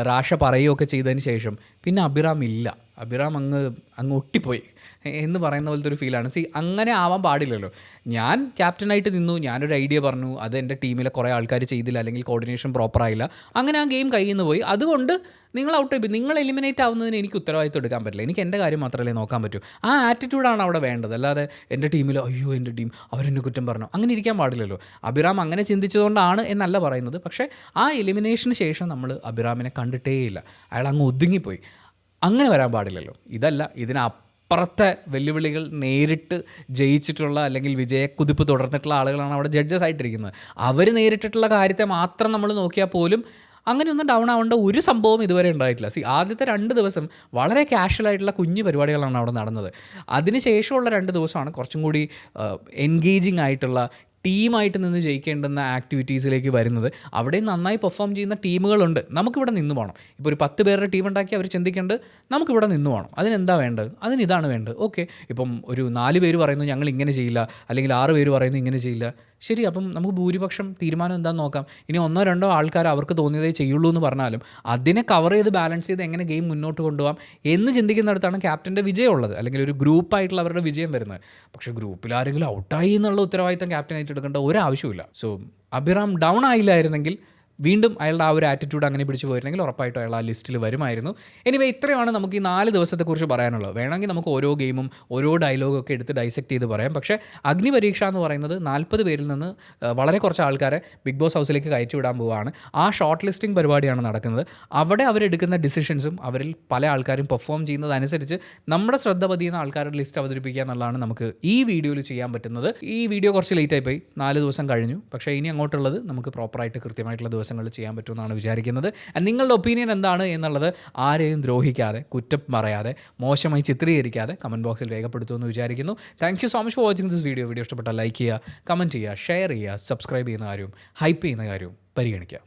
റാഷ പറയുകയൊക്കെ ചെയ്തതിന് ശേഷം പിന്നെ അഭിറാം ഇല്ല, അഭിറാം അങ്ങ് ഒട്ടിപ്പോയി എന്ന് പറയുന്ന പോലത്തെ ഒരു ഫീലാണ്. അങ്ങനെ ആവാൻ പാടില്ലല്ലോ. ഞാൻ ക്യാപ്റ്റനായിട്ട് നിന്നു, ഞാനൊരു ഐഡിയ പറഞ്ഞു, അത് എൻ്റെ ടീമിലെ കുറേ ആൾക്കാർ ചെയ്തില്ല അല്ലെങ്കിൽ കോർഡിനേഷൻ പ്രോപ്പറായില്ല, അങ്ങനെ ആ ഗെയിം കയ്യിൽ നിന്ന് പോയി. അതുകൊണ്ട് നിങ്ങൾ ഔട്ട്, നിങ്ങൾ എലിമിനേറ്റ് ആവുന്നതിന് എനിക്ക് ഉത്തരവാദിത്വം എടുക്കാൻ പറ്റില്ല, എനിക്ക് എൻ്റെ കാര്യം മാത്രമല്ലേ നോക്കാൻ പറ്റൂ. ആ ആറ്റിറ്റ്യൂഡാണ് അവിടെ വേണ്ടത്. അല്ലാതെ എൻ്റെ ടീമിൽ അയ്യോ എൻ്റെ ടീം അവരെന്നെ കുറ്റം പറഞ്ഞു അങ്ങനെ ഇരിക്കാൻ പാടില്ലല്ലോ. അഭിറാം അങ്ങനെ ചിന്തിച്ചതുകൊണ്ടാണ് എന്നല്ല പറയുന്നത്. പക്ഷേ ആ എലിമിനേഷന് ശേഷം നമ്മൾ അഭിറാമിനെ കണ്ടിട്ടേയില്ല, അയാൾ അങ്ങ് ഒതുങ്ങിപ്പോയി. അങ്ങനെ വരാൻ പാടില്ലല്ലോ. ഇതല്ല, ഇതിനപ്പുറത്തെ വെല്ലുവിളികൾ നേരിട്ട് ജയിച്ചിട്ടുള്ള അല്ലെങ്കിൽ വിജയക്കുതിപ്പ് തുടർന്നിട്ടുള്ള ആളുകളാണ് അവിടെ ജഡ്ജസ് ആയിട്ടിരിക്കുന്നത്. അവർ നേരിട്ടിട്ടുള്ള കാര്യത്തെ മാത്രം നമ്മൾ നോക്കിയാൽ പോലും അങ്ങനെയൊന്നും ഡൗൺ ആവേണ്ട ഒരു സംഭവം ഇതുവരെ ഉണ്ടായിട്ടില്ല. ആദ്യത്തെ 2 ദിവസം വളരെ കാഷ്വലായിട്ടുള്ള കുഞ്ഞു പരിപാടികളാണ് അവിടെ നടന്നത്. അതിനുശേഷമുള്ള 2 ദിവസമാണ് കുറച്ചും കൂടി എൻഗേജിങ് ആയിട്ടുള്ള ടീമായിട്ട് നിന്ന് ജയിക്കേണ്ടുന്ന ആക്ടിവിറ്റീസിലേക്ക് വരുന്നത്. അവിടെ നന്നായി പെർഫോം ചെയ്യുന്ന ടീമുകളുണ്ട്, നമുക്കിവിടെ നിന്ന് പോകണം. ഇപ്പോൾ ഒരു 10 പേരുടെ ടീം ഉണ്ടാക്കി അവർ ചിന്തിക്കേണ്ടത് നമുക്കിവിടെ നിന്ന് പോകണം, അതിനെന്താ വേണ്ടത്, അതിനിതാണ് വേണ്ടത്. ഓക്കെ, ഇപ്പം ഒരു 4 പേര് പറയുന്നു ഞങ്ങൾ ഇങ്ങനെ ചെയ്യില്ല, അല്ലെങ്കിൽ 6 പേര് പറയുന്നു ഇങ്ങനെ ചെയ്യില്ല, ശരി, അപ്പം നമുക്ക് ഭൂരിപക്ഷം തീരുമാനം എന്താണെന്ന് നോക്കാം. ഇനി 1-2 ആൾക്കാർ അവർക്ക് തോന്നിയതേ ചെയ്യുള്ളൂ എന്ന് പറഞ്ഞാലും അതിനെ കവർ ചെയ്ത് ബാലൻസ് ചെയ്ത് എങ്ങനെ ഗെയിം മുന്നോട്ട് കൊണ്ടുപോകാം എന്ന് ചിന്തിക്കുന്നിടത്താണ് ക്യാപ്റ്റൻ്റെ വിജയം ഉള്ളത്, അല്ലെങ്കിൽ ഒരു ഗ്രൂപ്പായിട്ടുള്ള അവരുടെ വിജയം വരുന്നത്. പക്ഷേ ഗ്രൂപ്പിൽ ആരെങ്കിലും ഔട്ടായി എന്നുള്ള ഉത്തരവാദിത്തം ക്യാപ്റ്റനായിട്ട് എടുക്കേണ്ട ഒരാവശ്യമില്ല. സോ അഭിറാം ഡൗൺ ആയില്ലായിരുന്നെങ്കിൽ വീണ്ടും അയാളുടെ ആ ഒരു ആറ്റിറ്റ്യൂഡ് അങ്ങനെ പിടിച്ചു പോയിരുന്നെങ്കിൽ ഉറപ്പായിട്ടും അയാൾ ആ ലിസ്റ്റിൽ വരുമായിരുന്നു. എനിവേ ഇത്രയാണ് നമുക്ക് ഈ 4 ദിവസത്തെക്കുറിച്ച് പറയാനുള്ളത്. വേണമെങ്കിൽ നമുക്ക് ഓരോ ഗെയിമും ഓരോ ഡയലോഗൊക്കെ എടുത്ത് ഡൈസെക്റ്റ് ചെയ്ത് പറയാം. പക്ഷേ അഗ്നി പരീക്ഷ എന്ന് പറയുന്നത് 40 പേരിൽ നിന്ന് വളരെ കുറച്ച് ആൾക്കാരെ ബിഗ് ബോസ് ഹൗസിലേക്ക് കയറ്റി വിടാൻ പോവുകയാണ്. ആ ഷോർട്ട് ലിസ്റ്റിംഗ് പരിപാടിയാണ് നടക്കുന്നത്. അവിടെ അവരെടുക്കുന്ന ഡിസിഷൻസും അവരിൽ പല ആൾക്കാരും പെർഫോം ചെയ്യുന്നതനുസരിച്ച് നമ്മുടെ ശ്രദ്ധ പതിയുന്ന ആൾക്കാരുടെ ലിസ്റ്റ് അവതരിപ്പിക്കുക എന്നുള്ളതാണ് നമുക്ക് ഈ വീഡിയോയിൽ ചെയ്യാൻ പറ്റുന്നത്. ഈ വീഡിയോ കുറച്ച് ലേറ്റായി പോയി, 4 ദിവസം കഴിഞ്ഞു. പക്ഷേ ഇനി അങ്ങോട്ടുള്ളത് നമുക്ക് പ്രോപ്പറായിട്ട് കൃത്യമായിട്ടുള്ള ദിവസം ദിവസങ്ങളിൽ ചെയ്യാൻ പറ്റുമെന്നാണ് വിചാരിക്കുന്നത്. നിങ്ങളുടെ ഒപ്പീനിയൻ എന്താണ് എന്നുള്ളത് ആരെയും ദ്രോഹിക്കാതെ, കുറ്റം പറയാതെ, മോശമായി ചിത്രീകരിക്കാതെ കമൻറ്റ് ബോക്സിൽ രേഖപ്പെടുത്തുമെന്ന് വിചാരിക്കുന്നു. Thank you so much for watching this video. Video ഇഷ്ടപ്പെട്ടാൽ ലൈക്ക് ചെയ്യുക, കമൻറ്റ് ചെയ്യുക, ഷെയർ ചെയ്യുക, സബ്സ്ക്രൈബ് ചെയ്യുന്ന കാര്യവും ഹൈപ്പ് ചെയ്യുന്ന കാര്യവും പരിഗണിക്കുക.